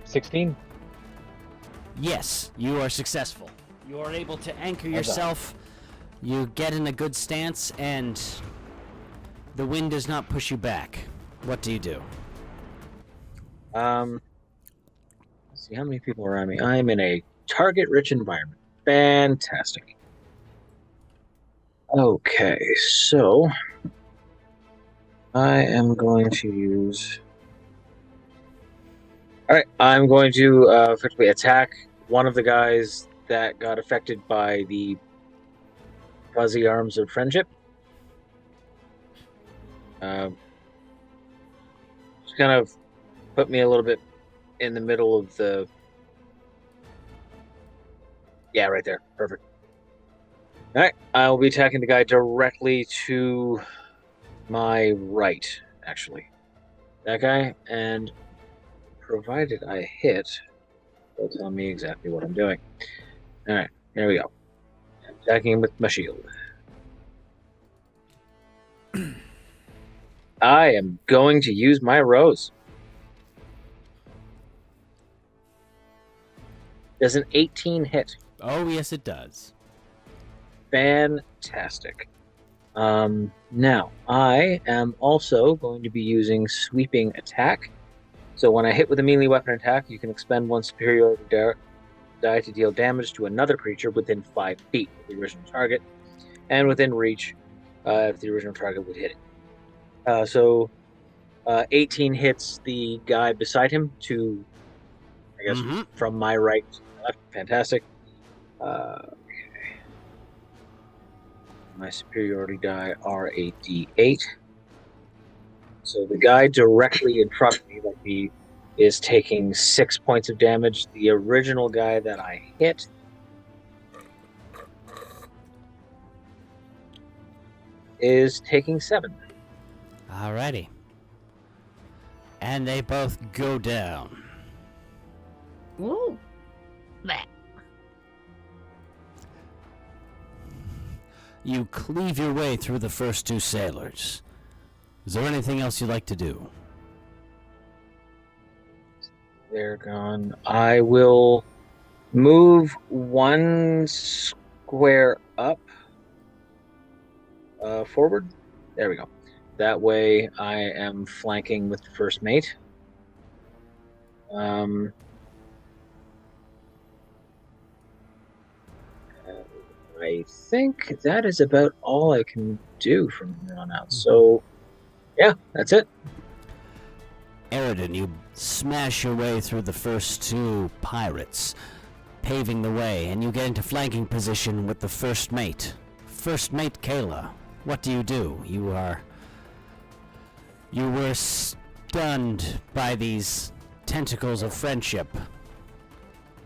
16. Yes, you are successful. You are able to anchor yourself. You get in a good stance, and the wind does not push you back. What do you do? Let's see how many people are around me. I'm in a target-rich environment. Fantastic. Okay, so I am going to use. All right, I'm going to effectively attack one of the guys that got affected by the fuzzy arms of friendship. Just kind of put me a little bit in the middle of the. Yeah, right there. Perfect. All right, I will be attacking the guy directly to my right, actually. That guy, and provided I hit, they'll tell me exactly what I'm doing. All right, here we go. I'm attacking him with my shield. I am going to use my rose. Does an 18 hit? Oh, yes, it does. Fantastic. Now, I am also going to be using sweeping attack. So when I hit with a melee weapon attack, you can expend one superiority die to deal damage to another creature within 5 feet of the original target, and within reach if the original target would hit it. So 18 hits the guy beside him to, I guess, from my right to my left. Fantastic. Okay. My superiority die are a d8. So the guy directly in front of me, like he is taking 6 points of damage. The original guy that I hit is taking 7. Alrighty. And they both go down. Ooh. Bleh. You cleave your way through the first 2 sailors. Is there anything else you'd like to do? They're gone. I will move 1 square up forward. There we go. That way I am flanking with the first mate. I think that is about all I can do from here on out. So, yeah, that's it. Eridan, you smash your way through the first 2 pirates, paving the way, and you get into flanking position with the first mate. First mate Kayla, what do? You were stunned by these tentacles of friendship.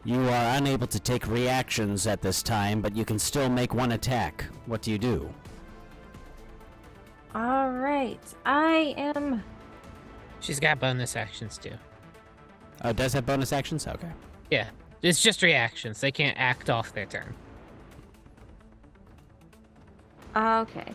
You are unable to take reactions at this time, but you can still make 1 attack. What do you do? All right. I am. She's got bonus actions too. Oh, it does have bonus actions? Okay. Yeah, it's just reactions. They can't act off their turn. Okay.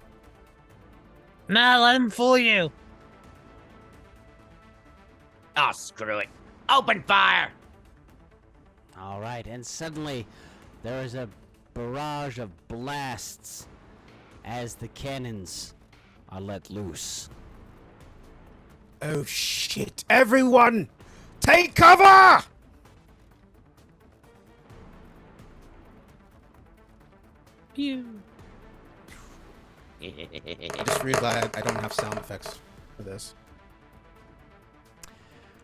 Nah, let him fool you. Oh, screw it. Open fire! All right, and suddenly there is a barrage of blasts as the cannons are let loose. Oh shit! Everyone, take cover! Pew. I just realized I don't have sound effects for this.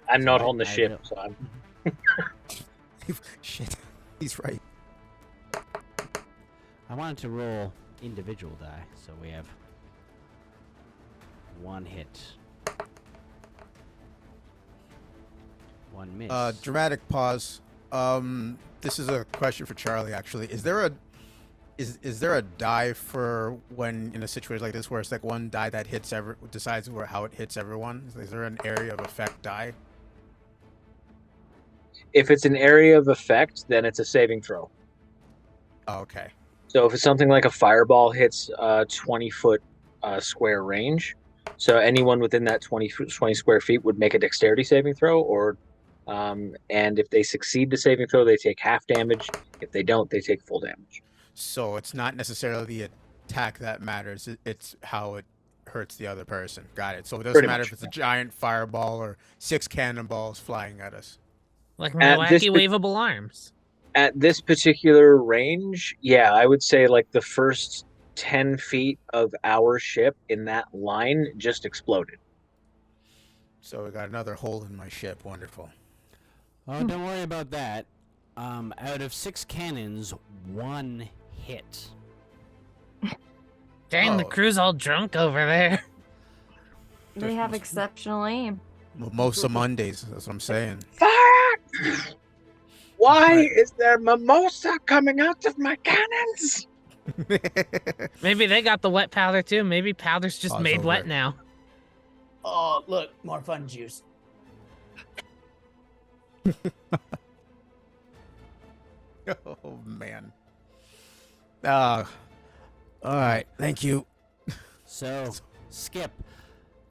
I'm not Sorry, on the I ship, will- so I'm. Shit, he's right. I wanted to roll individual die, so we have one hit. One miss. Dramatic pause. This is a question for Charlie. Actually, is there a die for when in a situation like this where it's like one die that hits decides how it hits everyone? Is there an area of effect die? If it's an area of effect, then it's a saving throw. Oh, okay. So if it's something like a fireball hits 20-foot square range, so anyone within that 20 square feet would make a dexterity saving throw, or and if they succeed the saving throw, they take half damage. If they don't, they take full damage. So it's not necessarily the attack that matters. It's how it hurts the other person. Got it. So it doesn't Pretty matter much. if it's a giant fireball or 6 cannonballs flying at us. Like my At this wacky waveable arms. At this particular range, yeah, I would say like the first 10 feet of our ship in that line just exploded. So we got another hole in my ship. Wonderful. Oh, don't worry about that. Out of 6 cannons, 1 hit. Dang, the Oh. crew's all drunk over there. They have exceptional aim. Mimosa Mondays. That's what I'm saying. Why is there mimosa coming out of my cannons? Maybe they got the wet powder too. Maybe powder's just Pause made over. wet now. Oh, look, more fun juice. Oh man. All right. Thank you. So, Skip,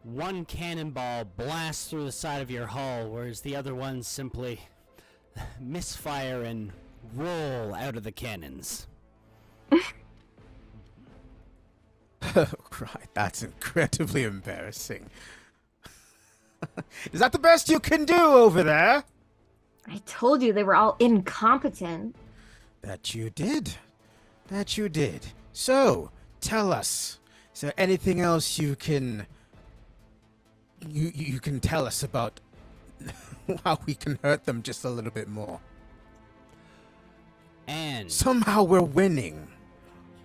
one cannonball blasts through the side of your hull, whereas the other ones simply misfire and roll out of the cannons. Oh, right. That's incredibly embarrassing. Is that the best you can do over there? I told you they were all incompetent. That you did. That you did. So, tell us. Is there anything else you can you can tell us about how we can hurt them just a little bit more? And Somehow we're winning.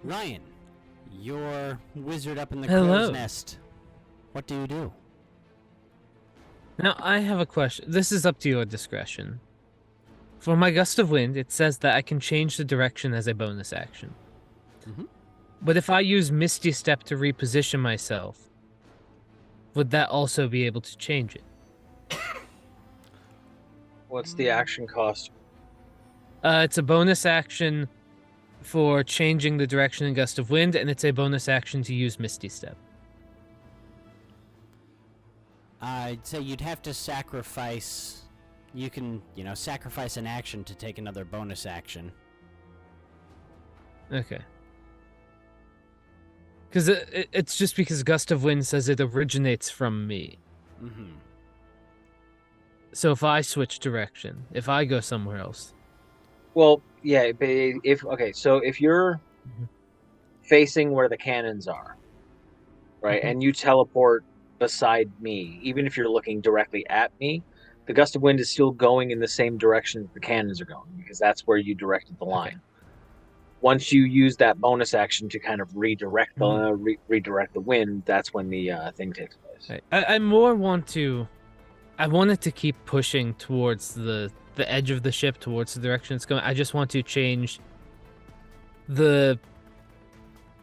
Ryan, you're wizard up in the Hello. crow's nest. What do you do? Now, I have a question. This is up to your discretion. For my gust of wind, it says that I can change the direction as a bonus action. Mhm. But if I use Misty Step to reposition myself, would that also be able to change it? What's the action cost? It's a bonus action for changing the direction in gust of wind, and it's a bonus action to use Misty Step. I'd say you'd have to sacrifice. You can, sacrifice an action to take another bonus action. Okay. Because it's just because gust of wind says it originates from me. Mm-hmm. So if I switch direction, if I go somewhere else, Well, yeah, but so if you're facing where the cannons are, right, and you teleport beside me, even if you're looking directly at me, the gust of wind is still going in the same direction that the cannons are going, because that's where you directed the line. Once you use that bonus action to kind of redirect the redirect the wind, that's when the thing takes place. I more want to. I wanted to keep pushing towards the edge of the ship, towards the direction it's going. I just want to change the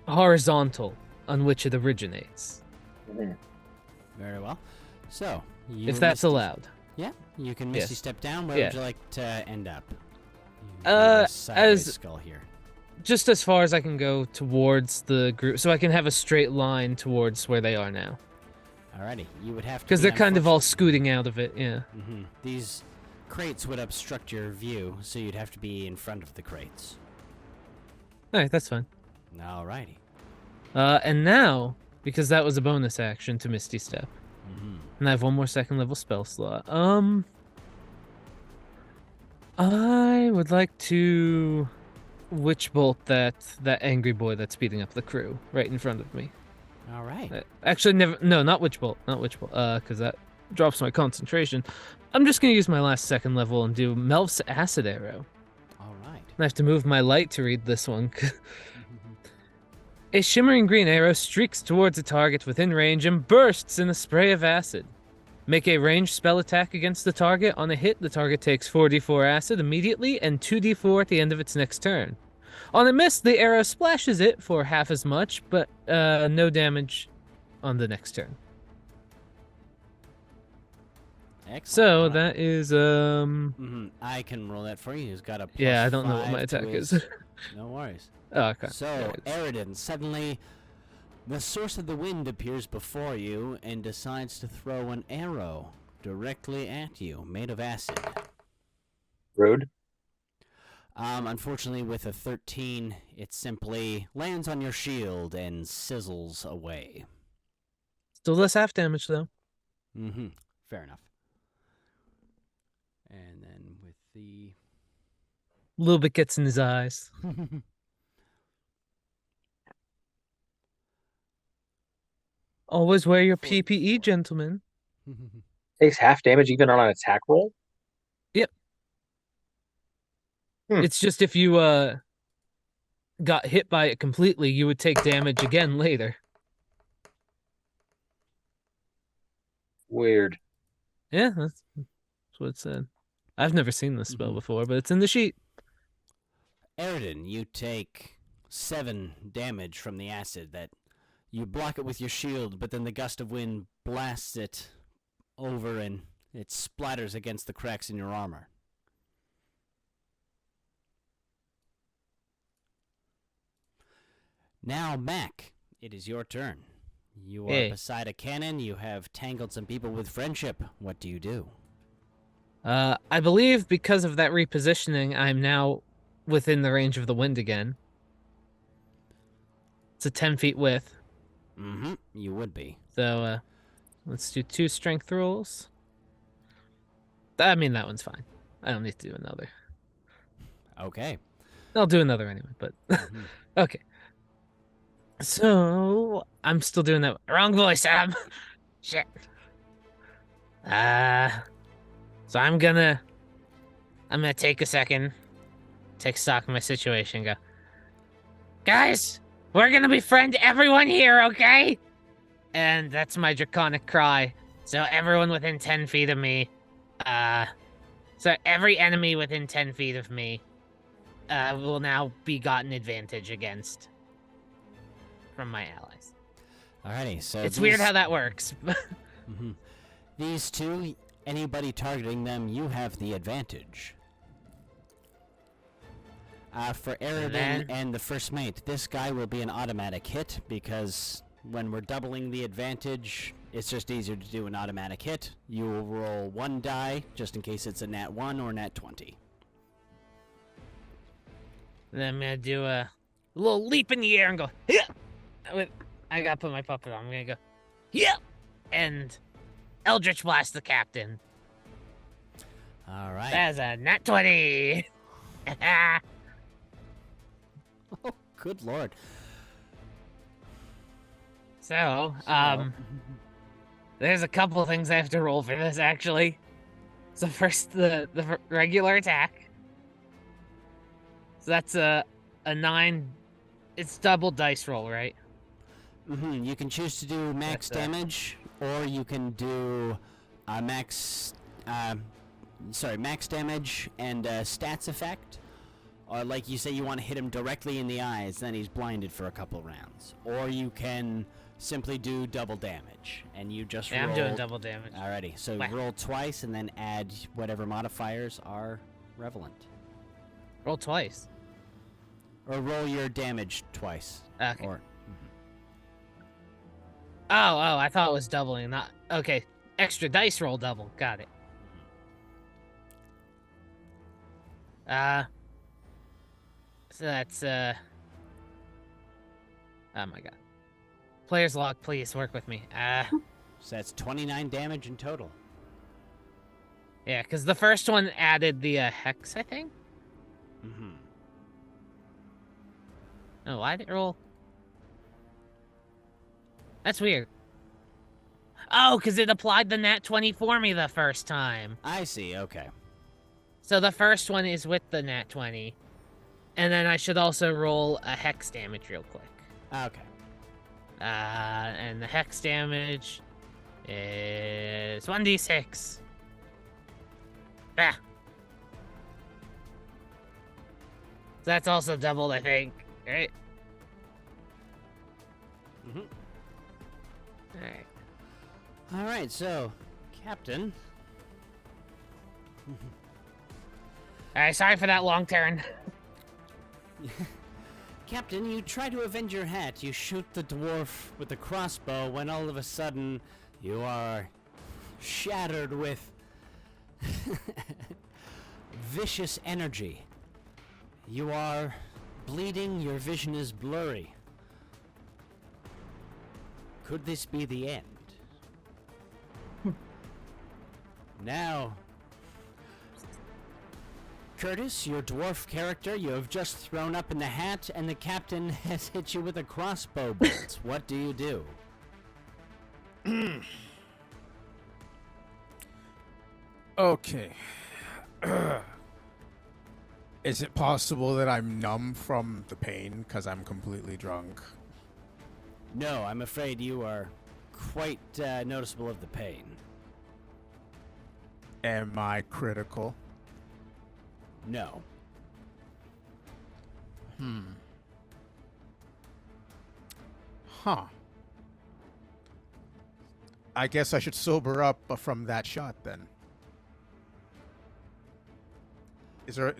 horizontal on which it originates. Mhm. Very well. So, you If that's Misty- allowed. Yeah, you can Misty Yes. Step down. Where Yeah. would you like to end up? You can go sideways as- skull here. just as far as I can go towards the group, so I can have a straight line towards where they are now. Alrighty, you would have to. Because they're kind of all scooting out of it, yeah. These crates would obstruct your view, so you'd have to be in front of the crates. Alright, that's fine. Alrighty. And now, because that was a bonus action to Misty Step, and I have one more second level spell slot. I would like to witch bolt that angry boy that's beating up the crew right in front of me. All right. Actually, not witch bolt, because that drops my concentration. I'm just gonna use my last second level and do Melf's acid arrow. All right. I have to move my light to read this one. A shimmering green arrow streaks towards a target within range and bursts in a spray of acid. Make a ranged spell attack against the target. On a hit, the target takes 4d4 acid immediately and 2d4 at the end of its next turn. On a miss, the arrow splashes it for half as much, but no damage on the next turn. Excellent. So that is I can roll that for you. He's got a yeah, I don't know what +5 my to attack his- is. No worries. Oh, okay. So, Eridan, suddenly the source of the wind appears before you and decides to throw an arrow directly at you, made of acid. Rude. Unfortunately, with a 13, it simply lands on your shield and sizzles away. Still does half damage, though. Fair enough. And then with the... A little bit gets in his eyes. Always wear your PPE, gentlemen. Takes half damage even on an attack roll? Yep. It's just if you got hit by it completely, you would take damage again later. Weird. Yeah, that's what it said. I've never seen this spell before, but it's in the sheet. Eridan, you take 7 damage from the acid that you block it with your shield, but then the gust of wind blasts it over and it splatters against the cracks in your armor. Now, Mac, it is your turn. You are beside a cannon. You have tangled some people with friendship. What do you do? I believe because of that repositioning, I'm now within the range of the wind again. It's a 10 feet width. You would be. So, let's do 2 strength rolls. I mean, that one's fine. I don't need to do another. Okay. I'll do another anyway, but... Okay. So, I'm still doing that. Wrong voice, Sam. Shit. So I'm gonna take a second, take stock of my situation, go, guys, we're gonna befriend everyone here, okay? And that's my draconic cry. So everyone within 10 feet of me, so every enemy within 10 feet of me, will now be gotten advantage against from my allies. Alrighty, so it's weird how that works. These two, anybody targeting them, you have the advantage. For Eridan and the first mate, this guy will be an automatic hit because when we're doubling the advantage, it's just easier to do an automatic hit. You will roll 1 die just in case it's a nat 1 or nat 20. Then I'm gonna do a little leap in the air and go, yeah! I gotta put my puppet on. I'm gonna go, yeah! And Eldritch Blast the captain. Alright. That's a nat 20! Oh, good lord. So, there's a couple of things I have to roll for this, actually. So first, the regular attack. So that's a 9. It's double dice roll, right? You can choose to do max damage, or you can do max damage and stats effect. Or like you say, you want to hit him directly in the eyes, then he's blinded for a couple rounds. Or you can simply do double damage, and you just roll... I'm doing double damage. Alrighty, so roll twice and then add whatever modifiers are relevant. Roll twice. Or roll your damage twice. Okay. Or Oh, I thought it was doubling. Not okay. Extra dice roll double. Got it. So that's oh my god. Player's log, please work with me. so that's 29 damage in total. Yeah, because the first one added the hex, I think. Mm-hmm. Oh, why did it roll? That's weird. Oh, because it applied the nat 20 for me the first time. I see, okay. So the first one is with the nat 20. And then I should also roll a hex damage real quick. Okay. And the hex damage is 1d6. Ah. So that's also doubled, I think. Right? Mm-hmm. Alright. Alright, so, Captain. Alright, sorry for that long turn. Captain, you try to avenge your hat. You shoot the dwarf with the crossbow when all of a sudden you are shattered with vicious energy. You are bleeding, your vision is blurry. Could this be the end? Now, Curtis, your dwarf character, you have just thrown up in the hat, and the captain has hit you with a crossbow bolt. What do you do? Okay. Is it possible that I'm numb from the pain because I'm completely drunk? No, I'm afraid you are quite noticeable of the pain. Am I critical? No. Huh. I guess I should sober up from that shot then.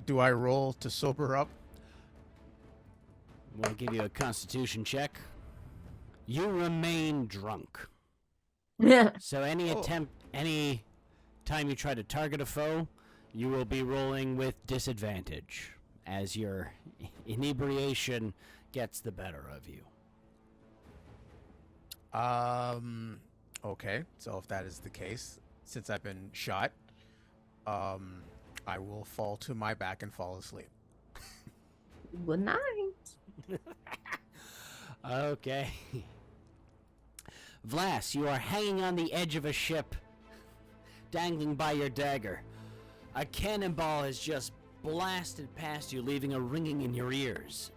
Do I roll to sober up? We'll give you a constitution check. You remain drunk. So any time you try to target a foe, you will be rolling with disadvantage as your inebriation gets the better of you. Okay. So if that is the case, since I've been shot, I will fall to my back and fall asleep. Good night. Okay. Vlas, you are hanging on the edge of a ship, dangling by your dagger. A cannonball has just blasted past you, leaving a ringing in your ears.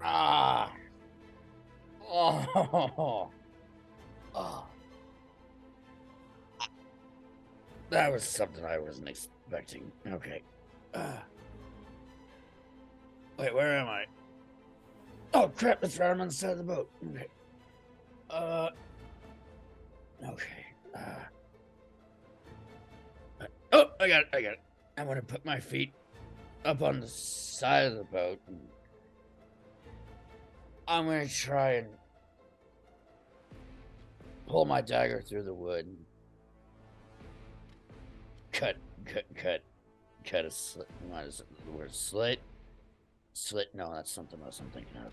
Ah. Oh. Oh. That was something I wasn't expecting. Okay. Wait, where am I? Oh crap! That's right. I'm on the side of the boat. Okay. Okay. Oh, I got it. I'm gonna put my feet up on the side of the boat. And I'm gonna try and pull my dagger through the wood. Cut a slit. What is it? The word slit? Slit? No, that's something else I'm thinking of.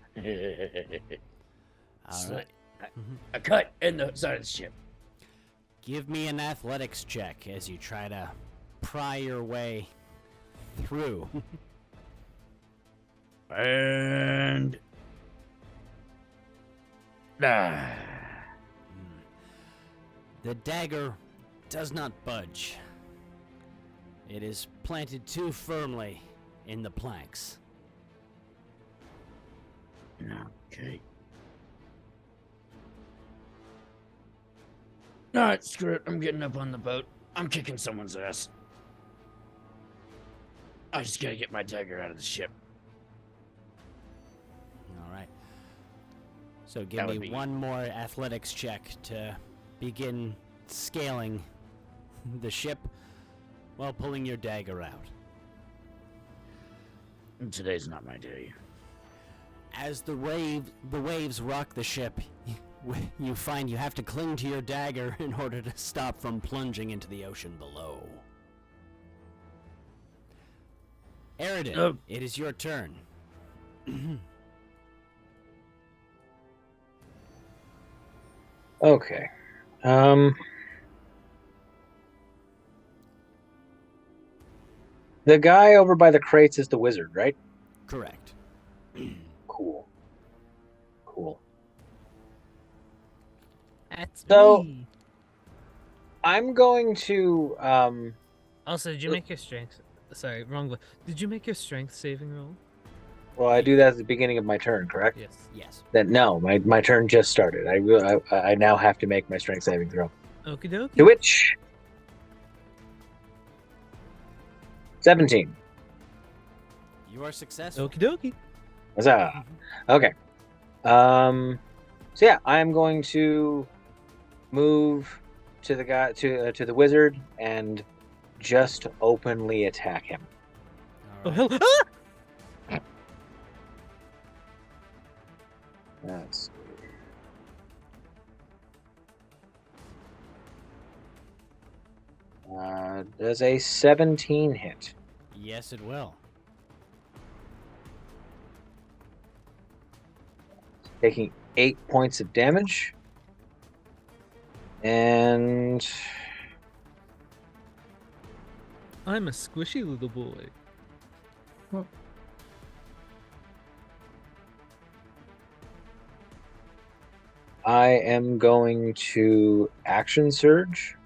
Slit. Right. A cut in the side of the ship. Give me an athletics check as you try to pry your way through. And The dagger does not budge. It is planted too firmly in the planks. Okay. Alright, screw it. I'm getting up on the boat. I'm kicking someone's ass. I just gotta get my dagger out of the ship. All right. So give me one more athletics check to begin scaling the ship while pulling your dagger out. Today's not my day. As the waves rock the ship, you find you have to cling to your dagger in order to stop from plunging into the ocean below. Eridan, it is your turn. Okay. The guy over by the crates is the wizard, right? Correct. Cool. Cool. That's So- me. I'm going to Also, did you make your strength? Sorry, wrong one. Did you make your strength saving roll? well, I do that at the beginning of my turn, correct? Yes. Yes. Then no, my turn just started. I now have to make my strength saving throw. Okie dokie. To which 17. You are successful. Okie dokie. Huzzah. Okay. So yeah, I'm going to move to the guy to the wizard and just openly attack him. Oh All hell! right. Ah! That's does a 17 hit? Yes, it will. Taking 8 points of damage. And I'm a squishy little boy. I am going to action surge.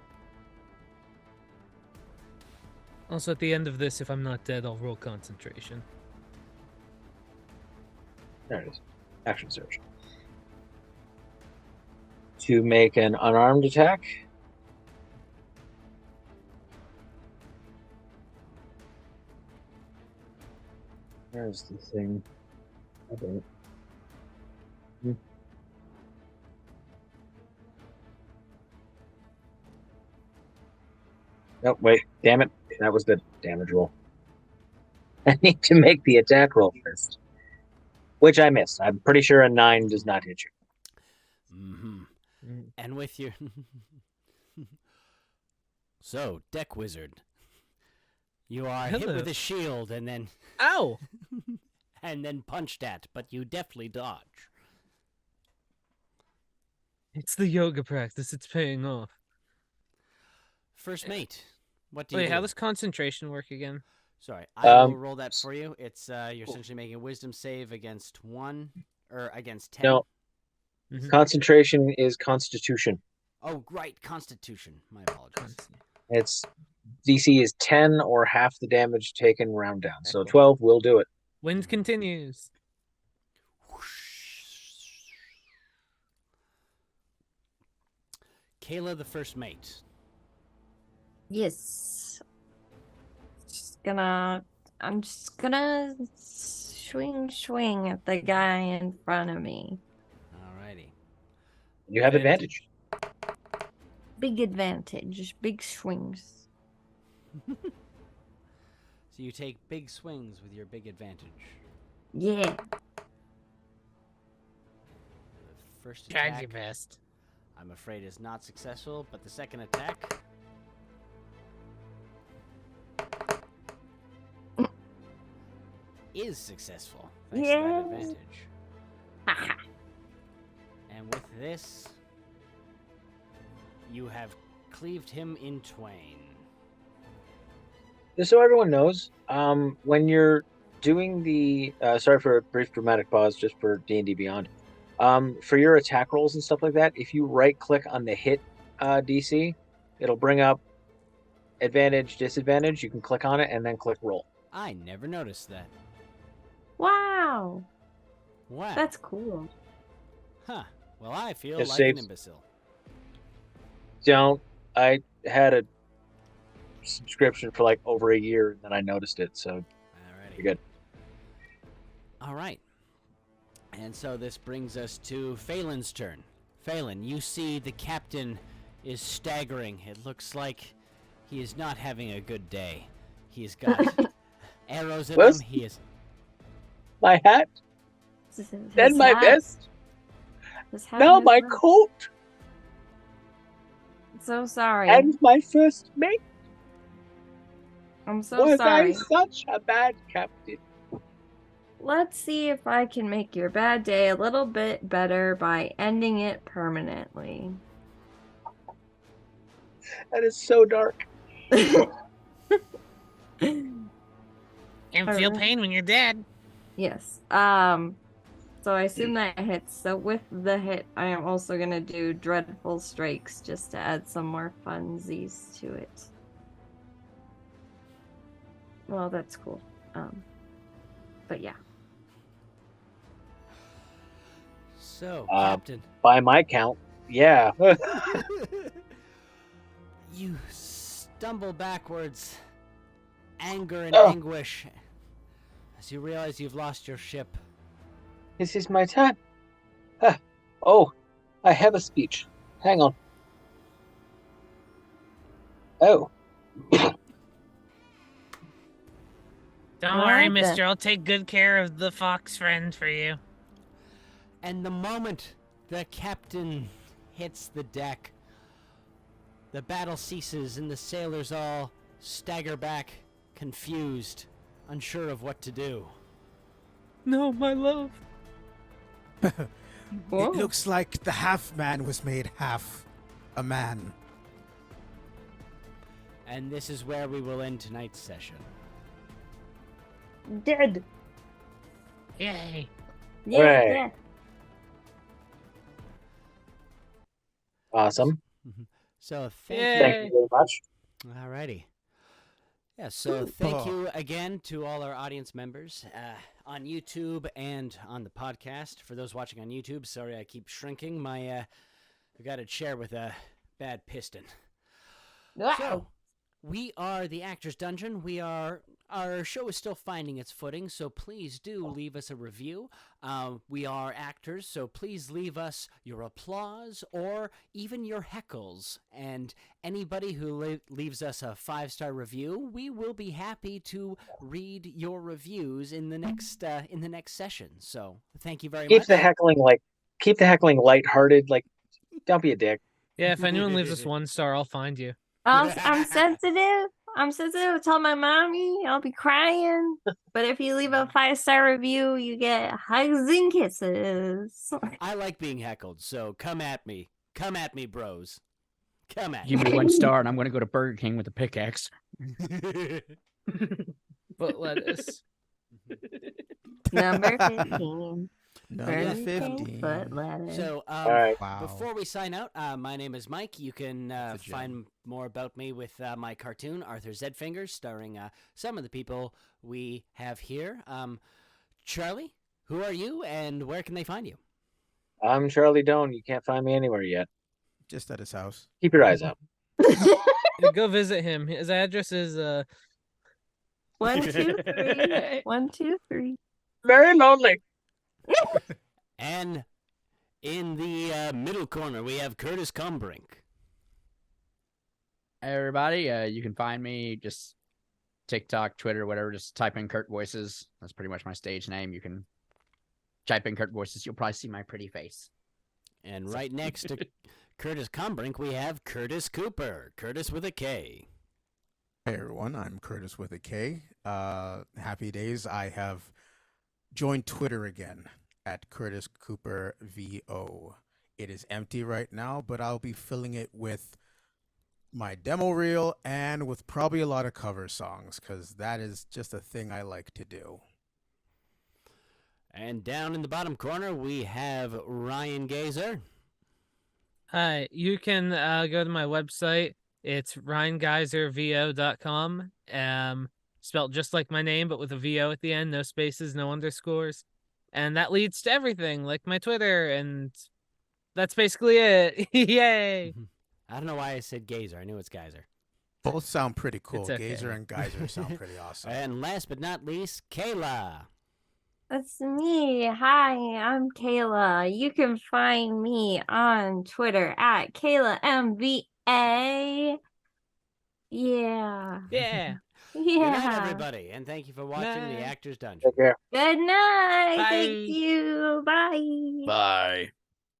Also, at the end of this, if I'm not dead, I'll roll concentration. There it is. Action surge. To make an unarmed attack. There's the thing. I don't. Oh, wait. Damn it. That was the damage roll. I need to make the attack roll first. Which I missed. I'm pretty sure a 9 does not hit you. Mm-hmm. And with your... So, deck wizard. You are hit Hello. with a shield and then... Ow! and then punched at, but you deftly dodge. It's the yoga practice. It's paying off. First mate, what do you Wait, do? how does concentration work again? Sorry, I will roll that for you. It's you're essentially making a wisdom save against 10. No. Mhm. Concentration is constitution. Oh, right, Constitution. My apologies. It's DC is 10 or half the damage taken round down. So Okay. 12 will do it. Wind continues. Kayla, the first mate. Yes. I'm just gonna swing at the guy in front of me. Alrighty. You have advantage. Big advantage, big swings. So you take big swings with your big advantage. Yeah. The first Tried attack, your best. I'm afraid, is not successful, but the second attack... is successful, thanks to that Yes. advantage. Haha. And with this, you have cleaved him in twain. Just so everyone knows, when you're doing the sorry for a brief dramatic pause, just for D&D Beyond. For your attack rolls and stuff like that, if you right-click on the hit DC, it'll bring up advantage, disadvantage. You can click on it and then click roll. I never noticed that. Wow. Wow. That's cool. Huh. Well, I feel It like saves- an imbecile. I had a subscription for like over a year, and then I noticed it, so Alrighty. you're good. All right. And so this brings us to Phelan's turn. Phelan, you see the captain is staggering. It looks like he is not having a good day. He's got arrows in him. What's- He is... my hat, then my vest, now my coat, So sorry. and my first mate. I'm so Was sorry. I such a bad captain? Let's see if I can make your bad day a little bit better by ending it permanently. That is so dark. And feel Alright. pain when you're dead. Yes. So I assume that hits. So with the hit, I am also gonna do Dreadful Strikes just to add some more funsies to it. Well, that's cool. But yeah. So, Uh, Captain, By my count, yeah. you stumble backwards, anger and Oh. anguish, as you realize you've lost your ship. This is my time. Oh, I have a speech. Hang on. Oh. Don't All worry, right, mister. then. I'll take good care of the fox friend for you. And the moment the captain hits the deck, the battle ceases and the sailors all stagger back, confused, unsure of what to do. No, my love. Whoa. It looks like the half man was made half a man. And this is where we will end tonight's session. Dead. Yay. Yeah, Hooray. yeah. Awesome. So Yay. Thank you very much. Alrighty. Yeah, so thank you again to all our audience members on YouTube and on the podcast. For those watching on YouTube, sorry I keep shrinking. I got a chair with a bad piston. Wow. So, we are the Actors Dungeon. Our show is still finding its footing, so please do leave us a review. We are actors, so please leave us your applause or even your heckles. And anybody who leaves us a 5-star review, we will be happy to read your reviews in the next session. So thank you very much. Keep the heckling lighthearted. Like, don't be a dick. Yeah, if anyone leaves us 1 star, I'll find you. I'm sensitive. I'm sensitive. Tell my mommy. I'll be crying. But if you leave a 5-star review, you get hugs and kisses. I like being heckled, so come at me. Come at me, bros. Come at Give me 1 star, and I'm going to go to Burger King with a pickaxe. But lettuce. Number 15. Number 15 foot ladder. So, All right. Wow. before we sign out, my name is Mike. You can That's a gem. find more about me with my cartoon, Arthur Zedfingers, starring some of the people we have here. Charlie, who are you, and where can they find you? I'm Charlie Doan. You can't find me anywhere yet. Just at his house. Keep your eyes out. Yeah, go visit him. His address is 1, 2, 3. 1, 2, 3. Very lonely. And in the middle corner, we have Curtis Combrink. Hey, everybody, you can find me just TikTok, Twitter, whatever. Just type in Kurt Voices. That's pretty much my stage name. You can type in Kurt Voices. You'll probably see my pretty face. And right next to Curtis Combrink, we have Curtis Cooper. Curtis with a K. Hey everyone, I'm Curtis with a K. Happy days. I have joined Twitter again at Curtis Cooper VO. It is empty right now, but I'll be filling it with my demo reel and with probably a lot of cover songs, because that is just a thing I like to do. And down in the bottom corner, we have Ryan Gazer. Hi, you can go to my website. It's ryangeyservo.com. Spelled just like my name, but with a VO at the end, no spaces, no underscores. And that leads to everything, like my Twitter, and that's basically it. Yay! I don't know why I said Gazer. I knew it's Geyser. Both sound pretty cool. It's okay. Gazer and Geyser sound pretty awesome. And last but not least, Kayla. That's me. Hi, I'm Kayla. You can find me on Twitter at KaylaMVA. Yeah. Yeah. Good night, Yeah. everybody, and thank you for watching The Night. Actor's Dungeon. Take care. Good night. Bye. Thank you. Bye. Bye.